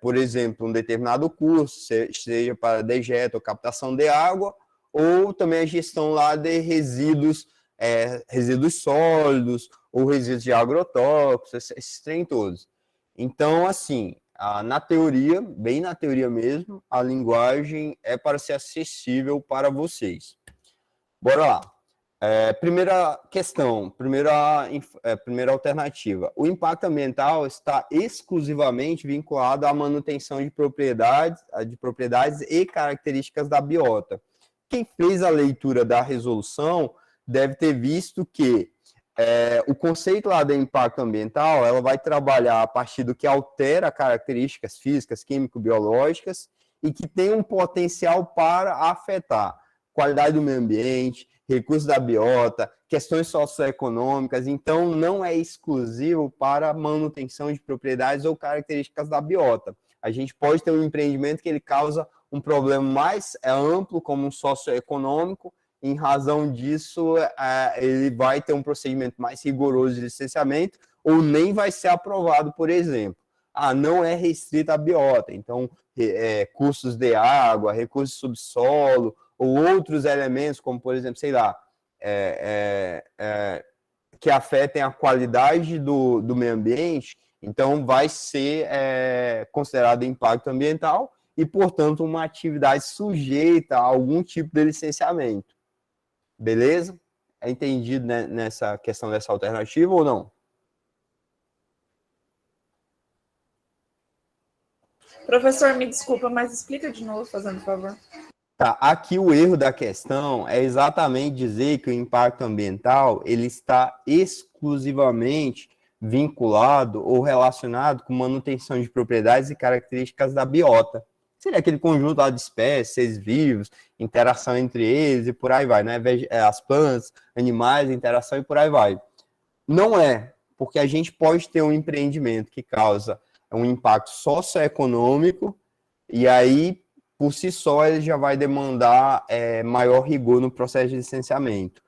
por exemplo, um determinado curso, seja para dejeto ou captação de água, ou também a gestão lá de resíduos sólidos, ou resíduos de agrotóxicos, esses trem todos. Então, assim, na teoria, bem na teoria mesmo, a linguagem é para ser acessível para vocês. Bora lá. Primeira questão, primeira alternativa. O impacto ambiental está exclusivamente vinculado à manutenção de propriedades e características da biota. Quem fez a leitura da resolução deve ter visto que o conceito lá de impacto ambiental, ela vai trabalhar a partir do que altera características físicas, químico-biológicas e que tem um potencial para afetar qualidade do meio ambiente, recursos da biota, questões socioeconômicas. Então, não é exclusivo para manutenção de propriedades ou características da biota. A gente pode ter um empreendimento que ele causa um problema mais amplo, como um socioeconômico. Em razão disso, ele vai ter um procedimento mais rigoroso de licenciamento ou nem vai ser aprovado, por exemplo. Não é restrita a biota, então, cursos de água, recursos de subsolo, ou outros elementos, como, por exemplo, sei lá, que afetem a qualidade do meio ambiente, então vai ser considerado impacto ambiental e, portanto, uma atividade sujeita a algum tipo de licenciamento. Beleza? É entendido, né, nessa questão dessa alternativa ou não? Professor, me desculpa, mas explica de novo, fazendo favor. Tá, aqui o erro da questão é exatamente dizer que o impacto ambiental ele está exclusivamente vinculado ou relacionado com manutenção de propriedades e características da biota. Seria aquele conjunto lá de espécies, seres vivos, interação entre eles e por aí vai, né? As plantas, animais, interação e por aí vai. Não é, porque a gente pode ter um empreendimento que causa um impacto socioeconômico e aí, por si só, ele já vai demandar maior rigor no processo de licenciamento.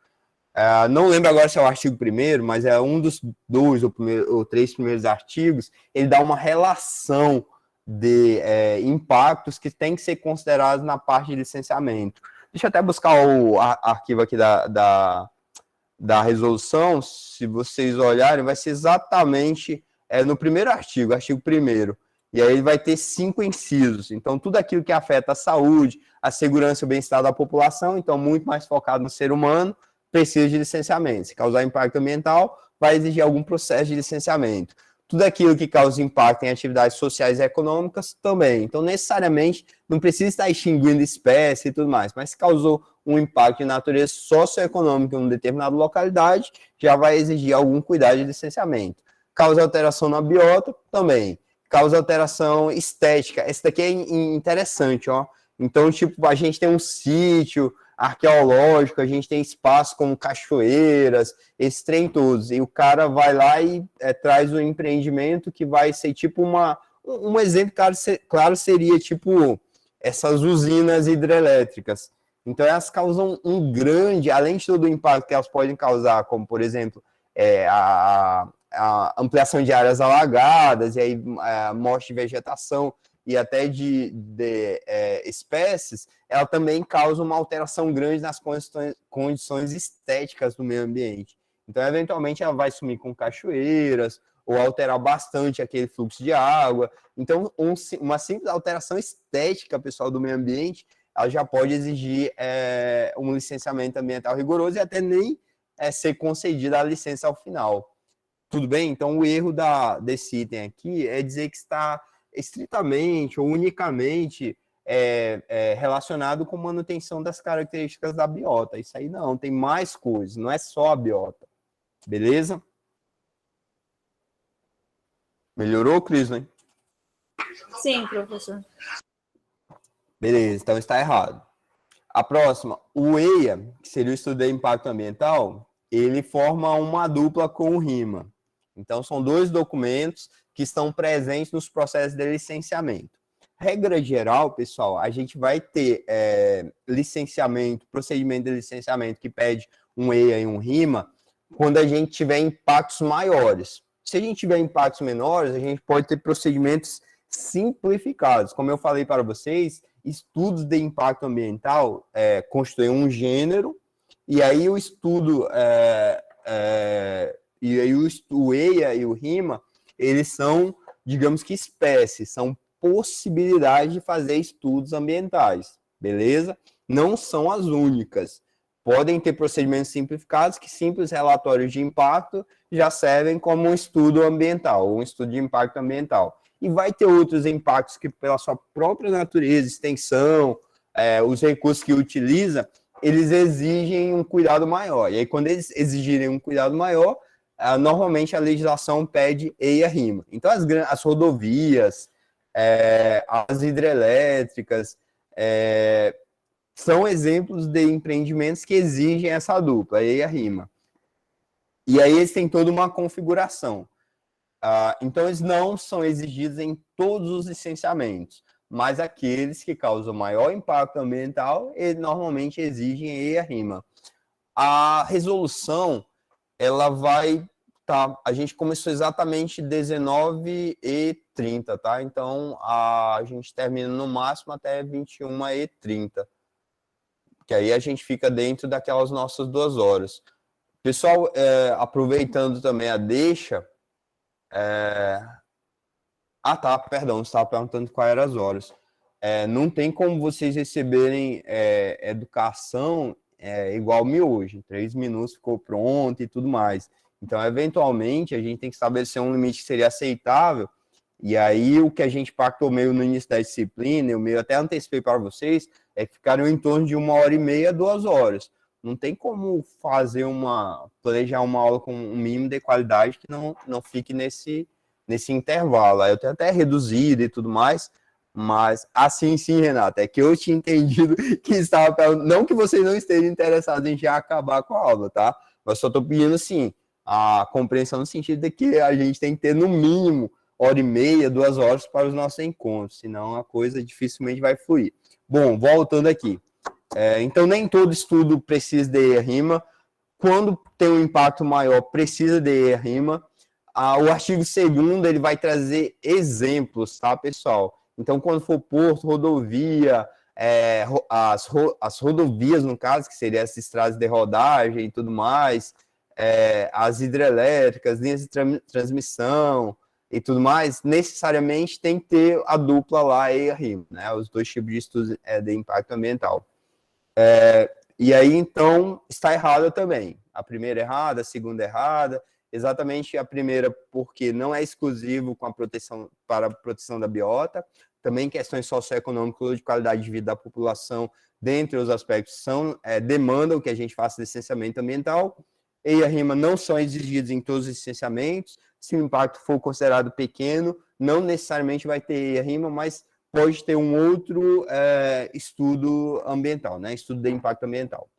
Não lembro agora se é o artigo 1º, mas é um dos 2 ou 3 primeiros artigos, ele dá uma relação de impactos que tem que ser considerados na parte de licenciamento. Deixa eu até buscar o arquivo aqui da resolução, se vocês olharem, vai ser exatamente no primeiro artigo, artigo 1º, E aí ele vai ter 5 incisos. Então, tudo aquilo que afeta a saúde, a segurança e o bem-estar da população, então muito mais focado no ser humano, precisa de licenciamento. Se causar impacto ambiental, vai exigir algum processo de licenciamento. Tudo aquilo que causa impacto em atividades sociais e econômicas também. Então, necessariamente, não precisa estar extinguindo espécie e tudo mais, mas se causou um impacto de natureza socioeconômica em uma determinada localidade, já vai exigir algum cuidado de licenciamento. Causa alteração na biota, também. Causa alteração estética. Esse daqui é interessante, ó. Então, tipo, a gente tem um sítio arqueológico, a gente tem espaços como cachoeiras, esses trem todos, e o cara vai lá e traz um empreendimento que vai ser tipo um exemplo, claro, seria tipo essas usinas hidrelétricas. Então, elas causam um grande, além de todo o impacto que elas podem causar, como, por exemplo, a ampliação de áreas alagadas, e aí a morte de vegetação e até de espécies, ela também causa uma alteração grande nas condições estéticas do meio ambiente. Então, eventualmente, ela vai sumir com cachoeiras, ou alterar bastante aquele fluxo de água. Então, uma simples alteração estética, pessoal, do meio ambiente, ela já pode exigir um licenciamento ambiental rigoroso e até nem ser concedida a licença ao final. Tudo bem? Então, o erro desse item aqui é dizer que está estritamente ou unicamente relacionado com manutenção das características da biota. Isso aí não, tem mais coisas, não é só a biota. Beleza? Melhorou, Crisley? Sim, professor. Beleza, então está errado. A próxima, o EIA, que seria o estudo de impacto ambiental, ele forma uma dupla com o RIMA. Então, são 2 documentos que estão presentes nos processos de licenciamento. Regra geral, pessoal, a gente vai ter licenciamento, procedimento de licenciamento que pede um EIA e um RIMA, quando a gente tiver impactos maiores. Se a gente tiver impactos menores, a gente pode ter procedimentos simplificados. Como eu falei para vocês, estudos de impacto ambiental constituem um gênero, e aí o estudo, o EIA e o RIMA, eles são, digamos que espécies, são possibilidades de fazer estudos ambientais, beleza? Não são as únicas. Podem ter procedimentos simplificados, que simples relatórios de impacto já servem como um estudo ambiental, um estudo de impacto ambiental. E vai ter outros impactos que, pela sua própria natureza, extensão, os recursos que utiliza, eles exigem um cuidado maior. E aí, quando eles exigirem um cuidado maior, normalmente a legislação pede EIA-RIMA. Então, as rodovias, as hidrelétricas, são exemplos de empreendimentos que exigem essa dupla, EIA-RIMA. E aí eles têm toda uma configuração. Então, eles não são exigidos em todos os licenciamentos, mas aqueles que causam maior impacto ambiental, eles normalmente exigem EIA-RIMA. A resolução, ela vai... a gente começou exatamente 19h30, tá? Então, a gente termina no máximo até 21h30. Que aí a gente fica dentro daquelas nossas 2 horas. Pessoal, aproveitando também a deixa... perdão, você estava perguntando quais eram as horas. Não tem como vocês receberem educação igual me hoje. Em 3 minutos ficou pronto e tudo mais. Então, eventualmente, a gente tem que estabelecer um limite que seria aceitável. E aí, o que a gente pactou meio no início da disciplina, eu meio até antecipei para vocês, é que ficaram em torno de 1h30, 2 horas. Não tem como planejar uma aula com um mínimo de qualidade que não fique nesse intervalo. Aí eu tenho até reduzido e tudo mais, mas assim sim, Renata, é que eu tinha entendido que estava perguntando, não que vocês não estejam interessados em já acabar com a aula, tá? Mas só estou pedindo, assim, a compreensão no sentido de que a gente tem que ter, no mínimo, 1h30, 2 horas para os nossos encontros, senão a coisa dificilmente vai fluir. Bom, voltando aqui. Então, nem todo estudo precisa de EIA-RIMA. Quando tem um impacto maior, precisa de EIA-RIMA. O artigo 2º, ele vai trazer exemplos, tá, pessoal? Então, quando for porto, rodovia, as rodovias, no caso, que seriam essas estradas de rodagem e tudo mais, as hidrelétricas, linhas de transmissão, e tudo mais, necessariamente tem que ter a dupla lá e a rima, né? Os dois tipos de estudos de impacto ambiental. E aí, então, está errada também. A primeira errada, a segunda errada. Exatamente a primeira, porque não é exclusivo com a proteção, para a proteção da biota. Também questões socioeconômicas de qualidade de vida da população, dentre os aspectos, demandam que a gente faça licenciamento ambiental. E a rima não são exigidos em todos os licenciamentos. Se o impacto for considerado pequeno, não necessariamente vai ter a rima, mas pode ter um outro estudo ambiental, né? Estudo de impacto ambiental.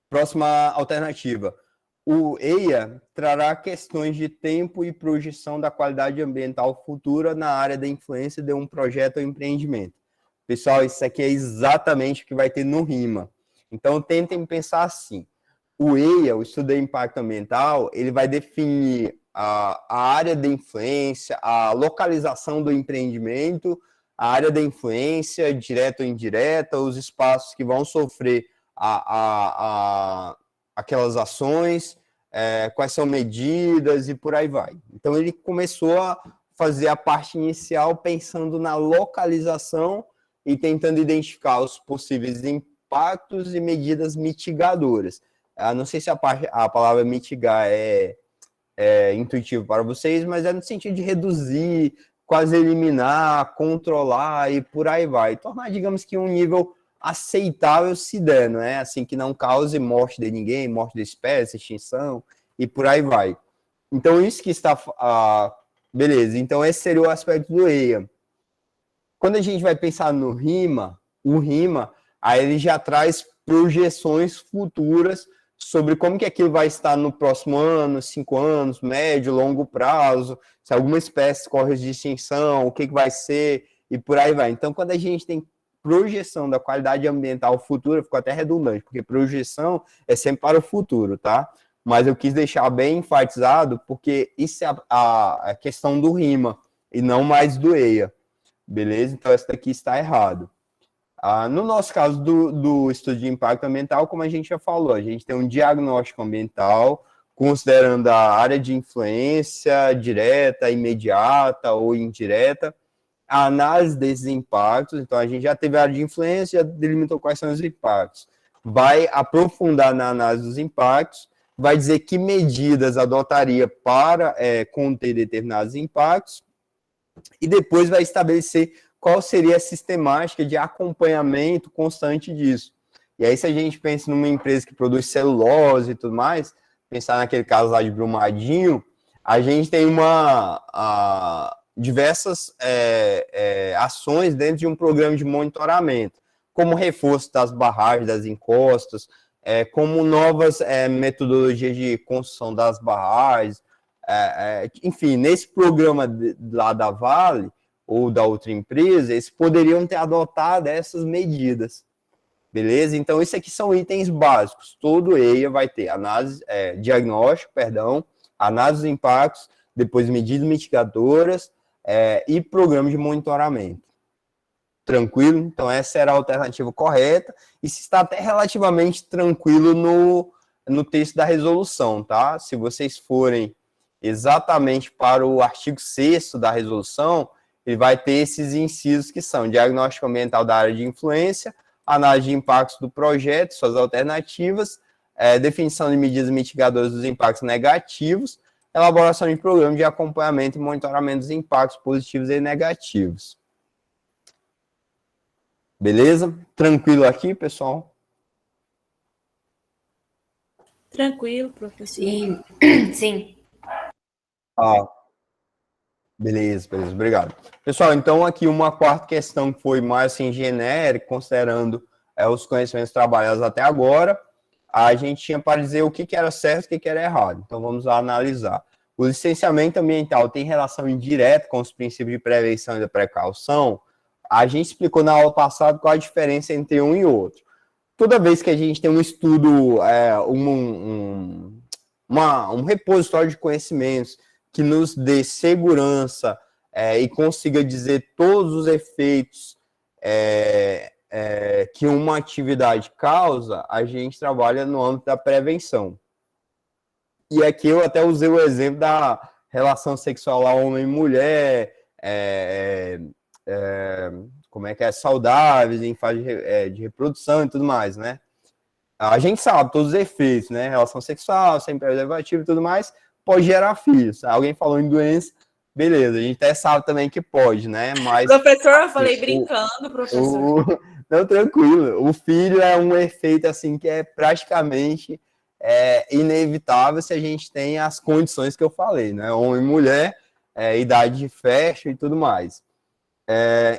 Próxima alternativa. O EIA trará questões de tempo e projeção da qualidade ambiental futura na área da influência de um projeto ou empreendimento. Pessoal, isso aqui é exatamente o que vai ter no RIMA. Então, tentem pensar assim. O EIA, o estudo de impacto ambiental, ele vai definir a área de influência, a localização do empreendimento, a área de influência, direta ou indireta, os espaços que vão sofrer aquelas ações, quais são medidas e por aí vai. Então, ele começou a fazer a parte inicial pensando na localização e tentando identificar os possíveis impactos e medidas mitigadoras. Não sei se a palavra mitigar é intuitivo para vocês, mas é no sentido de reduzir, quase eliminar, controlar e por aí vai. Tornar, digamos que, um nível aceitável se der, não é? Assim, que não cause morte de ninguém, morte de espécie, extinção e por aí vai. Então, isso que está... beleza, então esse seria o aspecto do EIA. Quando a gente vai pensar no RIMA, o RIMA, aí ele já traz projeções futuras sobre como que aquilo vai estar no próximo ano, 5 anos, médio, longo prazo, se alguma espécie corre de extinção, o que vai ser, e por aí vai. Então, quando a gente tem projeção da qualidade ambiental futura, ficou até redundante, porque projeção é sempre para o futuro, tá? Mas eu quis deixar bem enfatizado, porque isso é a questão do RIMA, e não mais do EIA, beleza? Então, essa daqui está errado. No nosso caso do estudo de impacto ambiental, como a gente já falou, a gente tem um diagnóstico ambiental, considerando a área de influência direta, imediata ou indireta, a análise desses impactos. Então, a gente já teve a área de influência, já delimitou quais são os impactos. Vai aprofundar na análise dos impactos, vai dizer que medidas adotaria para conter determinados impactos, e depois vai estabelecer qual seria a sistemática de acompanhamento constante disso. E aí, se a gente pensa numa empresa que produz celulose e tudo mais, pensar naquele caso lá de Brumadinho, a gente tem diversas ações dentro de um programa de monitoramento, como reforço das barragens, das encostas, como novas metodologias de construção das barragens, enfim, nesse programa lá da Vale, ou da outra empresa, eles poderiam ter adotado essas medidas, beleza? Então, isso aqui são itens básicos. Todo EIA vai ter diagnóstico, análise dos impactos, depois medidas mitigadoras e programa de monitoramento. Tranquilo? Então, essa era a alternativa correta, e se está até relativamente tranquilo no texto da resolução, tá? Se vocês forem exatamente para o artigo 6º da resolução, ele vai ter esses incisos que são diagnóstico ambiental da área de influência, análise de impactos do projeto, suas alternativas, definição de medidas mitigadoras dos impactos negativos, elaboração de programa de acompanhamento e monitoramento dos impactos positivos e negativos. Beleza? Tranquilo aqui, pessoal? Tranquilo, professor. Sim. Sim. Beleza, obrigado. Pessoal, então aqui uma quarta questão que foi mais assim, genérica, considerando os conhecimentos trabalhados até agora, a gente tinha para dizer o que era certo e o que era errado. Então vamos lá analisar. O licenciamento ambiental tem relação indireta com os princípios de prevenção e da precaução? A gente explicou na aula passada qual a diferença entre um e outro. Toda vez que a gente tem um estudo, um repositório de conhecimentos que nos dê segurança e consiga dizer todos os efeitos que uma atividade causa, a gente trabalha no âmbito da prevenção. E aqui eu até usei o exemplo relação sexual a homem e mulher, como é que é, saudáveis, em fase de reprodução e tudo mais, né? A gente sabe todos os efeitos, né? Relação sexual, sem preservativo e tudo mais, pode gerar filhos. Alguém falou em doença, beleza, a gente até sabe também que pode, né? Mas Professor, eu falei brincando, professor. não, tranquilo. O filho é um efeito assim que é praticamente inevitável se a gente tem as condições que eu falei, né? Homem e mulher, idade de festa e tudo mais.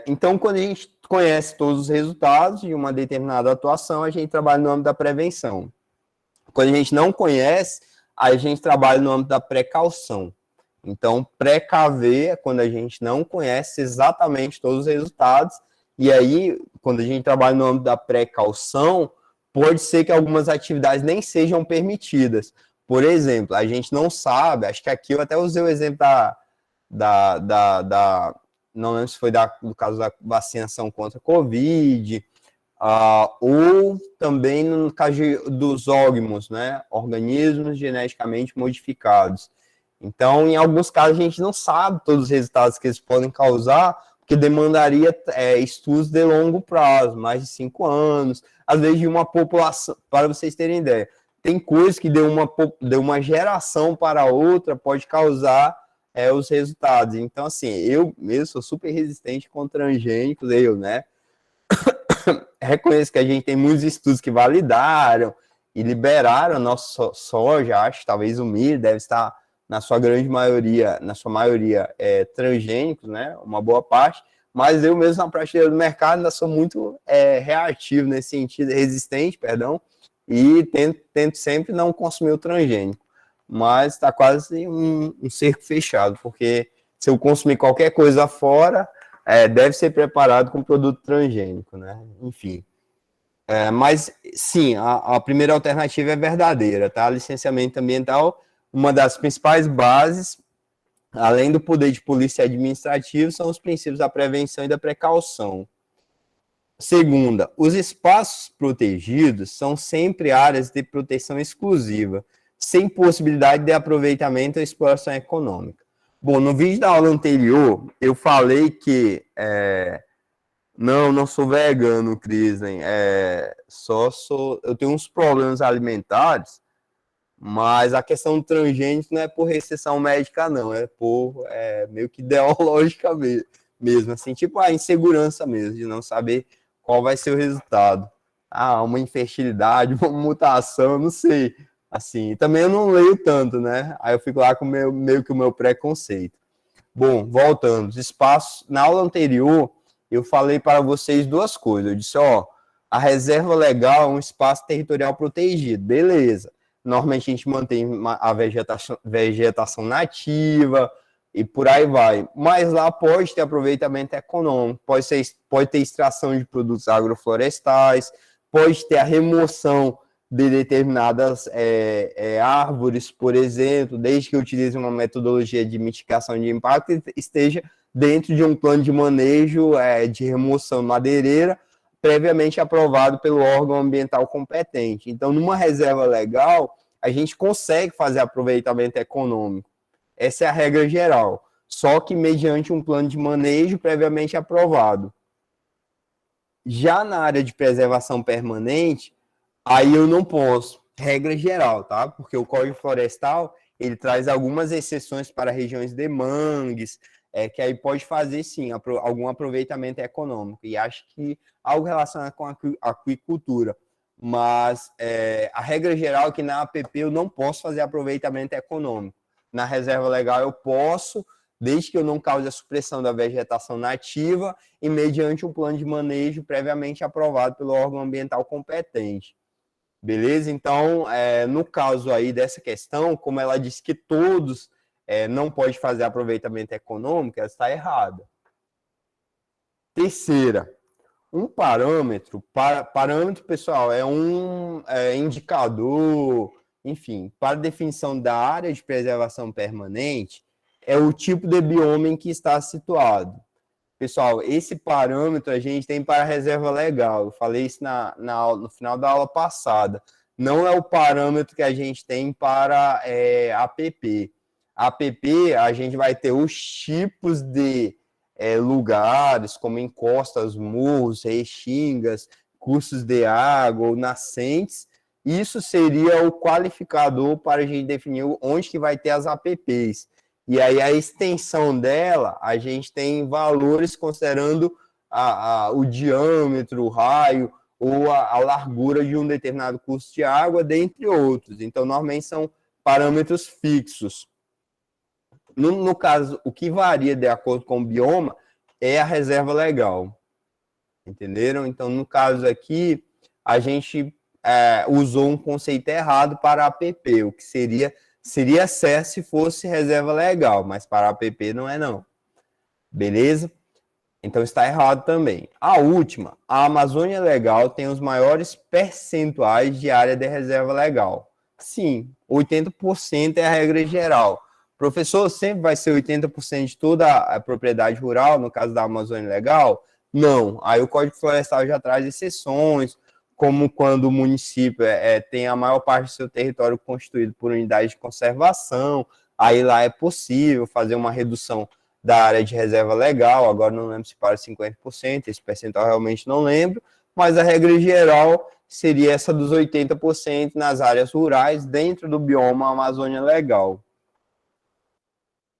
Então, quando a gente conhece todos os resultados de uma determinada atuação, a gente trabalha no âmbito da prevenção. Quando a gente não conhece, aí a gente trabalha no âmbito da precaução. Então, precaver é quando a gente não conhece exatamente todos os resultados, e aí, quando a gente trabalha no âmbito da precaução, pode ser que algumas atividades nem sejam permitidas. Por exemplo, a gente não sabe, acho que aqui eu até usei o exemplo não lembro se foi do caso da vacinação contra a Covid, ou também no caso dos OGMOS, né, organismos geneticamente modificados. Então, em alguns casos, a gente não sabe todos os resultados que eles podem causar, porque demandaria estudos de longo prazo, mais de 5 anos, às vezes de uma população, para vocês terem ideia. Tem coisas que de uma geração para outra pode causar os resultados. Então, assim, eu mesmo sou super resistente contra transgênicos, né? Reconheço que a gente tem muitos estudos que validaram e liberaram a nossa soja, acho, talvez o milho deve estar na sua grande maioria, transgênicos, né? Uma boa parte, mas eu mesmo na prateleira do mercado ainda sou muito reativo nesse sentido, resistente, perdão, e tento sempre não consumir o transgênico. Mas está quase um cerco fechado, porque se eu consumir qualquer coisa fora, deve ser preparado com produto transgênico, né? Enfim. Mas, sim, a primeira alternativa é verdadeira, tá? Licenciamento ambiental, uma das principais bases, além do poder de polícia administrativo, são os princípios da prevenção e da precaução. Segunda, os espaços protegidos são sempre áreas de proteção exclusiva, sem possibilidade de aproveitamento ou exploração econômica. Bom, no vídeo da aula anterior, eu falei que não sou vegano, Crisley, eu tenho uns problemas alimentares, mas a questão do transgênico não é por restrição médica, não, é por meio que ideológica mesmo, assim, tipo a insegurança mesmo, de não saber qual vai ser o resultado. Uma infertilidade, uma mutação, não sei. Assim, também eu não leio tanto, né? Aí eu fico lá com meio que o meu preconceito. Bom, voltando, os espaços, na aula anterior, eu falei para vocês duas coisas. Eu disse, a reserva legal é um espaço territorial protegido, beleza. Normalmente a gente mantém a vegetação nativa e por aí vai. Mas lá pode ter aproveitamento econômico, pode ter extração de produtos agroflorestais, pode ter a remoção de determinadas árvores, por exemplo, desde que utilize uma metodologia de mitigação de impacto e esteja dentro de um plano de manejo de remoção madeireira, previamente aprovado pelo órgão ambiental competente. Então, numa reserva legal, a gente consegue fazer aproveitamento econômico. Essa é a regra geral, só que mediante um plano de manejo previamente aprovado. Já na área de preservação permanente, aí eu não posso, regra geral, tá? Porque o Código Florestal, ele traz algumas exceções para regiões de mangues, que aí pode fazer, sim, algum aproveitamento econômico. E acho que algo relacionado com a aquicultura. Mas a regra geral é que na APP eu não posso fazer aproveitamento econômico. Na reserva legal eu posso, desde que eu não cause a supressão da vegetação nativa e mediante um plano de manejo previamente aprovado pelo órgão ambiental competente. Beleza? Então, no caso aí dessa questão, como ela disse que todos não podem fazer aproveitamento econômico, ela está errada. Terceira, um parâmetro, pessoal, é um indicador, enfim, para definição da área de preservação permanente, é o tipo de bioma em que está situado. Pessoal, esse parâmetro a gente tem para a reserva legal. Eu falei isso no final da aula passada. Não é o parâmetro que a gente tem para a APP. APP, a gente vai ter os tipos de lugares, como encostas, morros, restingas, cursos de água ou nascentes. Isso seria o qualificador para a gente definir onde que vai ter as APPs. E aí a extensão dela, a gente tem valores considerando o diâmetro, o raio ou a largura de um determinado curso de água, dentre outros. Então, normalmente são parâmetros fixos. No caso, o que varia de acordo com o bioma é a reserva legal. Entenderam? Então, no caso aqui, a gente usou um conceito errado para a APP, o que seria certo se fosse reserva legal, mas para a APP não é não. Beleza? Então está errado também. A última, a Amazônia Legal tem os maiores percentuais de área de reserva legal. Sim, 80% é a regra geral. Professor, sempre vai ser 80% de toda a propriedade rural, no caso da Amazônia Legal? Não. Aí o Código Florestal já traz exceções, como quando o município tem a maior parte do seu território constituído por unidades de conservação, aí lá é possível fazer uma redução da área de reserva legal, agora não lembro se para 50%, esse percentual realmente não lembro, mas a regra geral seria essa dos 80% nas áreas rurais, dentro do bioma Amazônia Legal.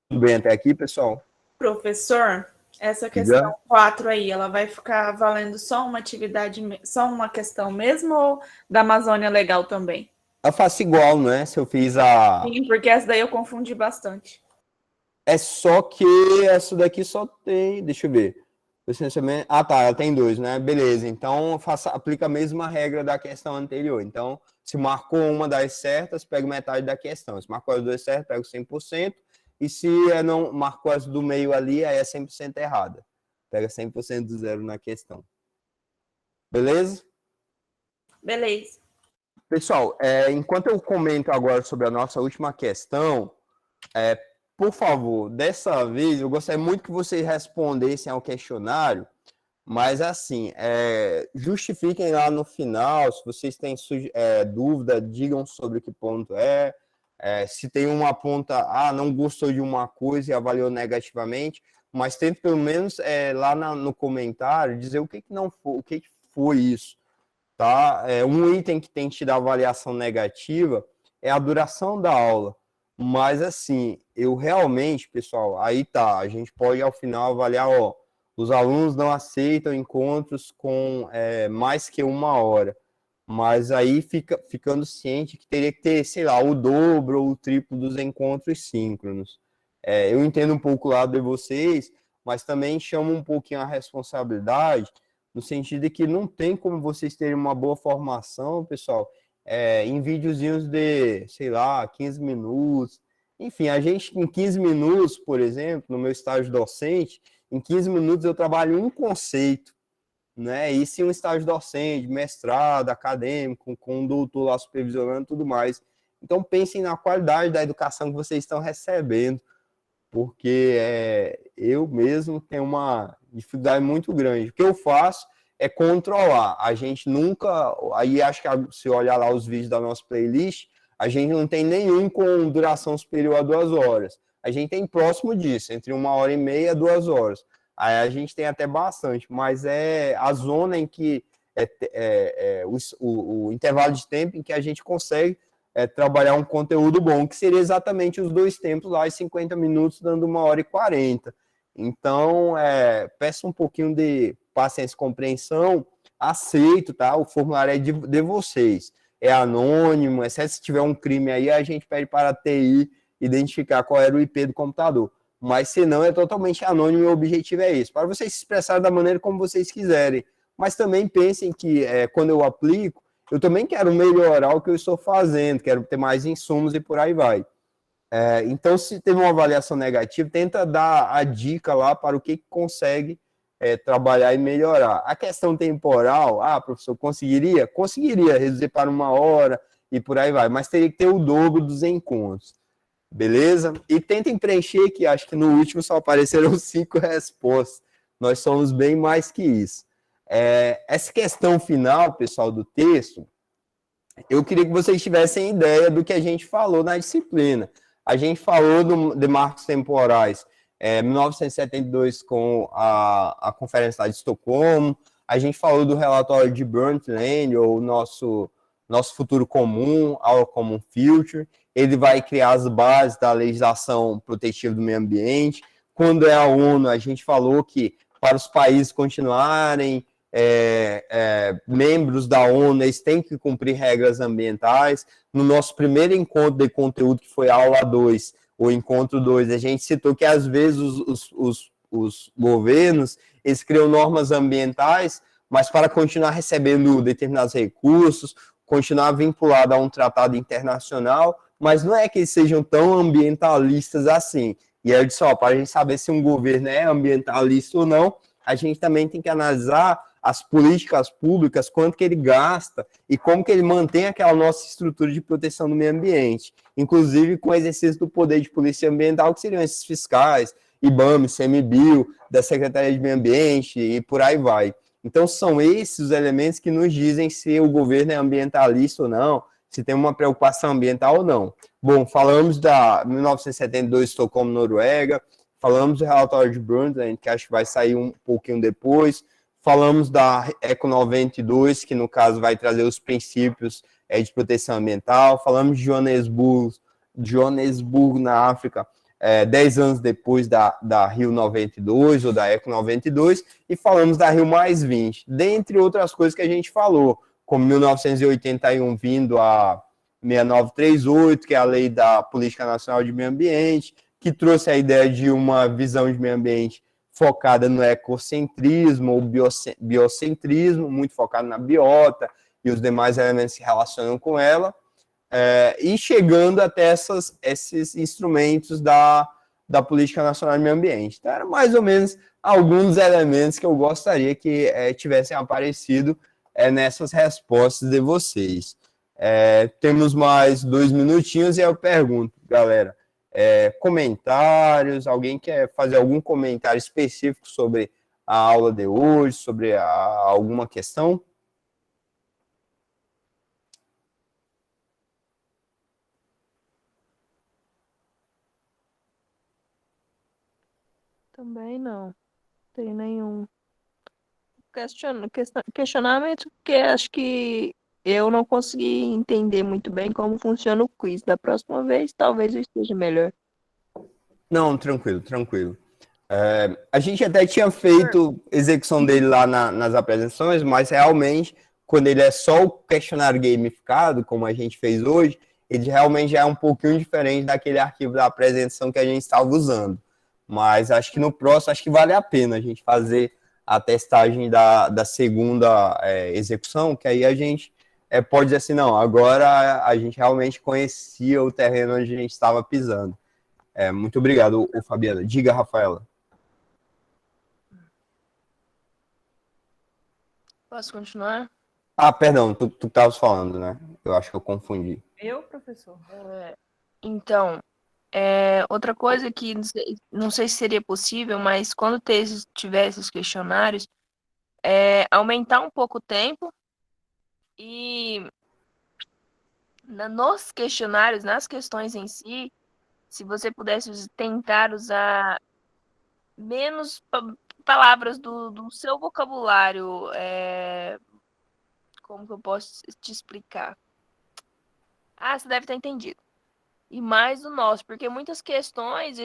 Tudo bem até aqui, pessoal? Professor, essa questão 4 aí, ela vai ficar valendo só uma atividade, só uma questão mesmo, ou da Amazônia Legal também? Eu faço igual, não é? Se eu fiz a... Sim, porque essa daí eu confundi bastante. É só que essa daqui só tem... Deixa eu ver. Ah, tá, ela tem 2, né? Beleza, então aplica a mesma regra da questão anterior. Então, se marcou uma das certas, pega metade da questão. Se marcou as 2 certas, pega o 100%. E se não marcou as do meio ali, aí é 100% errada. Pega 100% do zero na questão. Beleza? Beleza. Pessoal, enquanto eu comento agora sobre a nossa última questão, por favor, dessa vez, eu gostaria muito que vocês respondessem ao questionário, mas assim, justifiquem lá no final, se vocês têm dúvida, digam sobre que ponto se tem uma ponta, não gostou de uma coisa e avaliou negativamente, mas tente pelo menos lá no comentário dizer o que não foi, o que foi isso, tá? Um item que tem tido avaliação negativa é a duração da aula, mas assim, eu realmente, pessoal, aí tá, a gente pode ao final avaliar, os alunos não aceitam encontros com mais que 1 hora. Mas aí ficando ciente que teria que ter, sei lá, o dobro ou o triplo dos encontros síncronos. Eu entendo um pouco o lado de vocês, mas também chamo um pouquinho a responsabilidade, no sentido de que não tem como vocês terem uma boa formação, pessoal, em videozinhos de, sei lá, 15 minutos. Enfim, a gente em 15 minutos, por exemplo, no meu estágio docente, em 15 minutos eu trabalho um conceito, né? E se um estágio docente, mestrado, acadêmico, com um doutor lá supervisionando e tudo mais. Então, pensem na qualidade da educação que vocês estão recebendo, porque eu mesmo tenho uma dificuldade muito grande. O que eu faço é controlar. A gente nunca... Aí, acho que se olhar lá os vídeos da nossa playlist, a gente não tem nenhum com duração superior a 2 horas. A gente tem próximo disso, entre 1h30 e 2 horas. Aí a gente tem até bastante, mas é a zona em que o intervalo de tempo em que a gente consegue trabalhar um conteúdo bom, que seria exatamente os 2 tempos lá, e 50 minutos, dando 1h40. Então, peço um pouquinho de paciência e compreensão, aceito, tá? O formulário é de vocês. É anônimo, exceto se tiver um crime aí, a gente pede para a TI identificar qual era o IP do computador. Mas se não, é totalmente anônimo e o objetivo é esse, para vocês se expressarem da maneira como vocês quiserem. Mas também pensem que, quando eu aplico, eu também quero melhorar o que eu estou fazendo, quero ter mais insumos e por aí vai. Então, se teve uma avaliação negativa, tenta dar a dica lá para o que consegue trabalhar e melhorar. A questão temporal, professor, conseguiria? Conseguiria reduzir para 1 hora e por aí vai, mas teria que ter o dobro dos encontros. Beleza? E tentem preencher, que acho que no último só apareceram 5 respostas. Nós somos bem mais que isso. Essa questão final, pessoal, do texto, eu queria que vocês tivessem ideia do que a gente falou na disciplina. A gente falou de marcos temporais, 1972 com a Conferência lá de Estocolmo, a gente falou do relatório de Brundtland, ou nosso futuro comum, Our Common Future. Ele vai criar as bases da legislação protetiva do meio ambiente. Quando é a ONU, a gente falou que para os países continuarem membros da ONU, eles têm que cumprir regras ambientais. No nosso primeiro encontro de conteúdo, que foi a aula 2, o encontro 2, a gente citou que às vezes os governos, eles criam normas ambientais, mas para continuar recebendo determinados recursos, continuar vinculado a um tratado internacional, mas não é que eles sejam tão ambientalistas assim. E aí eu disse, para a gente saber se um governo é ambientalista ou não, a gente também tem que analisar as políticas públicas, quanto que ele gasta e como que ele mantém aquela nossa estrutura de proteção do meio ambiente, inclusive com o exercício do poder de polícia ambiental, que seriam esses fiscais, IBAMA, ICMBio, da Secretaria de Meio Ambiente e por aí vai. Então, são esses os elementos que nos dizem se o governo é ambientalista ou não, se tem uma preocupação ambiental ou não. Bom, falamos da 1972, Estocolmo, Noruega, falamos do relatório de Brundtland, que acho que vai sair um pouquinho depois, falamos da ECO 92, que no caso vai trazer os princípios de proteção ambiental, falamos de Joanesburgo na África, 10 anos depois da Rio 92, ou da ECO 92, e falamos da Rio mais 20, dentre outras coisas que a gente falou, como 1981 vindo a 6938, que é a Lei da Política Nacional de Meio Ambiente, que trouxe a ideia de uma visão de meio ambiente focada no ecocentrismo ou biocentrismo, muito focado na biota e os demais elementos que se relacionam com ela, e chegando até esses instrumentos da Política Nacional de Meio Ambiente. Então, eram mais ou menos alguns elementos que eu gostaria que tivessem aparecido nessas respostas de vocês. Temos mais 2 minutinhos e eu pergunto, galera, comentários, alguém quer fazer algum comentário específico sobre a aula de hoje, sobre alguma questão? Também não. Tem nenhum questionamento, porque acho que eu não consegui entender muito bem como funciona o quiz. Da próxima vez, talvez eu esteja melhor. Não, tranquilo. A gente até tinha feito execução dele lá nas apresentações, mas realmente, quando ele é só o questionário gamificado, como a gente fez hoje, ele realmente já é um pouquinho diferente daquele arquivo da apresentação que a gente estava usando. Mas acho que no próximo, acho que vale a pena a gente fazer a testagem da segunda execução, que aí a gente pode dizer assim, não, agora a gente realmente conhecia o terreno onde a gente estava pisando. Muito obrigado, Fabiana. Diga, Rafaela. Posso continuar? Perdão, tu estavas falando, né? Eu acho que eu confundi. Eu, professor? Então, outra coisa que não sei se seria possível, mas quando tiver esses questionários, aumentar um pouco o tempo e nos questionários, nas questões em si, se você pudesse tentar usar menos palavras do seu vocabulário, como que eu posso te explicar? Você deve ter entendido. E mais do nosso, porque muitas questões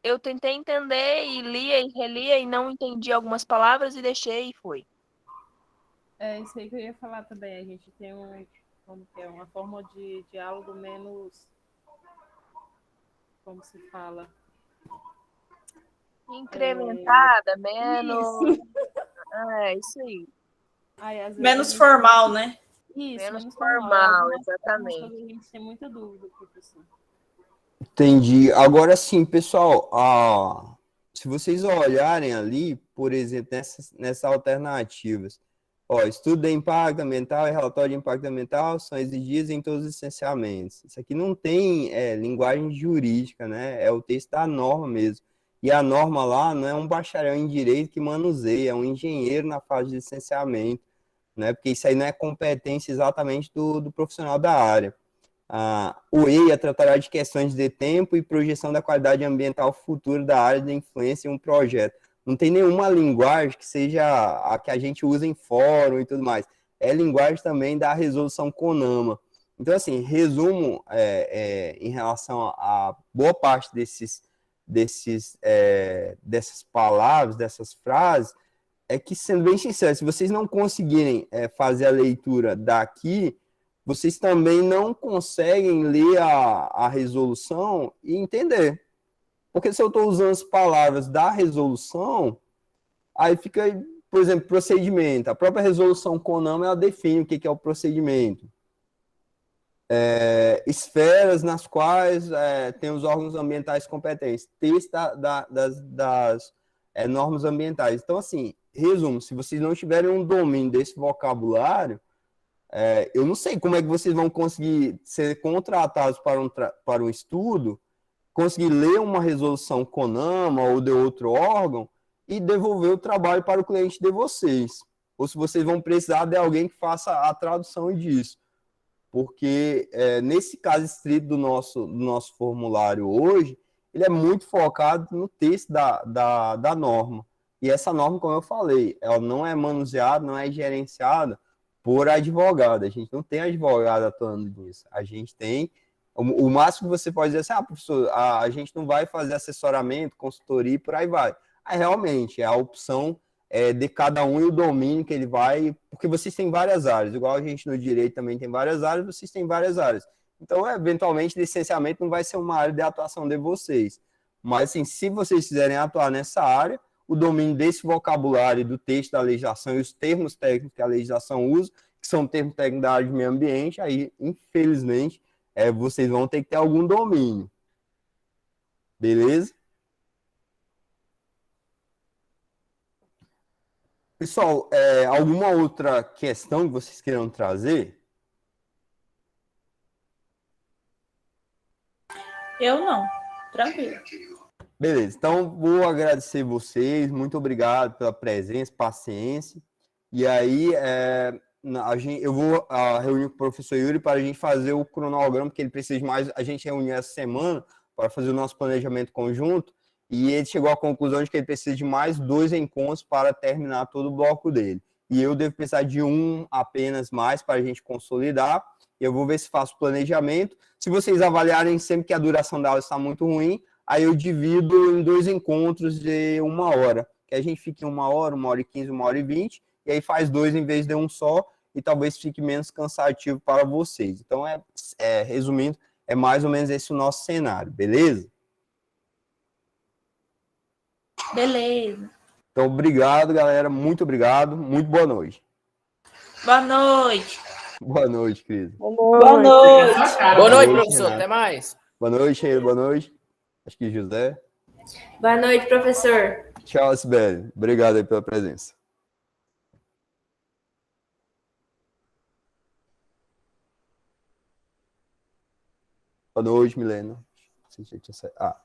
eu tentei entender e lia e relia e não entendi algumas palavras e deixei e foi. Isso aí que eu ia falar também. A gente tem uma forma de diálogo menos, como se fala? Incrementada, menos... Isso. Isso aí. Menos formal, né? Isso, menos formal, exatamente. A gente tem muita dúvida, professor. Entendi. Agora sim, pessoal, se vocês olharem ali, por exemplo, nessas alternativas, estudo de impacto ambiental e relatório de impacto ambiental são exigidos em todos os licenciamentos. Isso aqui não tem linguagem jurídica, né? É o texto da norma mesmo. E a norma lá não é um bacharel em direito que manuseia, é um engenheiro na fase de licenciamento, né? Porque isso aí não é competência exatamente do profissional da área. O EIA tratará de questões de tempo e projeção da qualidade ambiental futura da área de influência em um projeto. Não tem nenhuma linguagem que seja a que a gente usa em fórum e tudo mais. É linguagem também da resolução CONAMA. Então, assim, resumo em relação a boa parte dessas palavras, dessas frases, é que, sendo bem sincero, se vocês não conseguirem fazer a leitura daqui, vocês também não conseguem ler a resolução e entender. Porque se eu estou usando as palavras da resolução, aí fica, por exemplo, procedimento. A própria resolução CONAMA, ela define o que é o procedimento. Esferas nas quais tem os órgãos ambientais competentes. Texto das normas ambientais. Então, assim, resumo, se vocês não tiverem um domínio desse vocabulário, eu não sei como é que vocês vão conseguir ser contratados para um estudo, conseguir ler uma resolução CONAMA ou de outro órgão e devolver o trabalho para o cliente de vocês. Ou se vocês vão precisar de alguém que faça a tradução disso. Porque, nesse caso estrito do nosso formulário hoje, ele é muito focado no texto da norma. E essa norma, como eu falei, ela não é manuseada, não é gerenciada por advogado. A gente não tem advogado atuando nisso. A gente tem... O máximo que você pode dizer assim, professor, a gente não vai fazer assessoramento, consultoria e por aí vai. Aí, realmente, é a opção de cada um e o domínio que ele vai... Porque vocês têm várias áreas. Igual a gente no direito também tem várias áreas, vocês têm várias áreas. Então, eventualmente, licenciamento não vai ser uma área de atuação de vocês. Mas, assim, se vocês quiserem atuar nessa área, o domínio desse vocabulário do texto da legislação e os termos técnicos que a legislação usa, que são termos técnicos da área de meio ambiente, aí, infelizmente, vocês vão ter que ter algum domínio. Beleza? Pessoal, alguma outra questão que vocês queiram trazer? Eu não. Tranquilo. Beleza, então vou agradecer vocês, muito obrigado pela presença, paciência. E aí, eu vou reunir com o professor Yuri para a gente fazer o cronograma, porque ele precisa de mais. A gente reuniu essa semana para fazer o nosso planejamento conjunto, e ele chegou à conclusão de que ele precisa de mais 2 encontros para terminar todo o bloco dele. E eu devo precisar de um apenas mais para a gente consolidar. Eu vou ver se faço planejamento. Se vocês avaliarem sempre que a duração da aula está muito ruim, aí eu divido em 2 encontros de 1 hora, que a gente fique em 1 hora, 1h15, 1h20, e aí faz 2 em vez de um só, e talvez fique menos cansativo para vocês. Então, resumindo, é mais ou menos esse o nosso cenário, beleza? Beleza. Então, obrigado, galera, muito obrigado, muito boa noite. Boa noite. Boa noite, Cris. Boa noite. Boa noite, professor. Renato. Até mais. Boa noite, Sheila. Boa noite. Acho que José. Boa noite, professor. Tchau, Sibeli. Obrigado aí pela presença. Boa noite, Milena. Ah,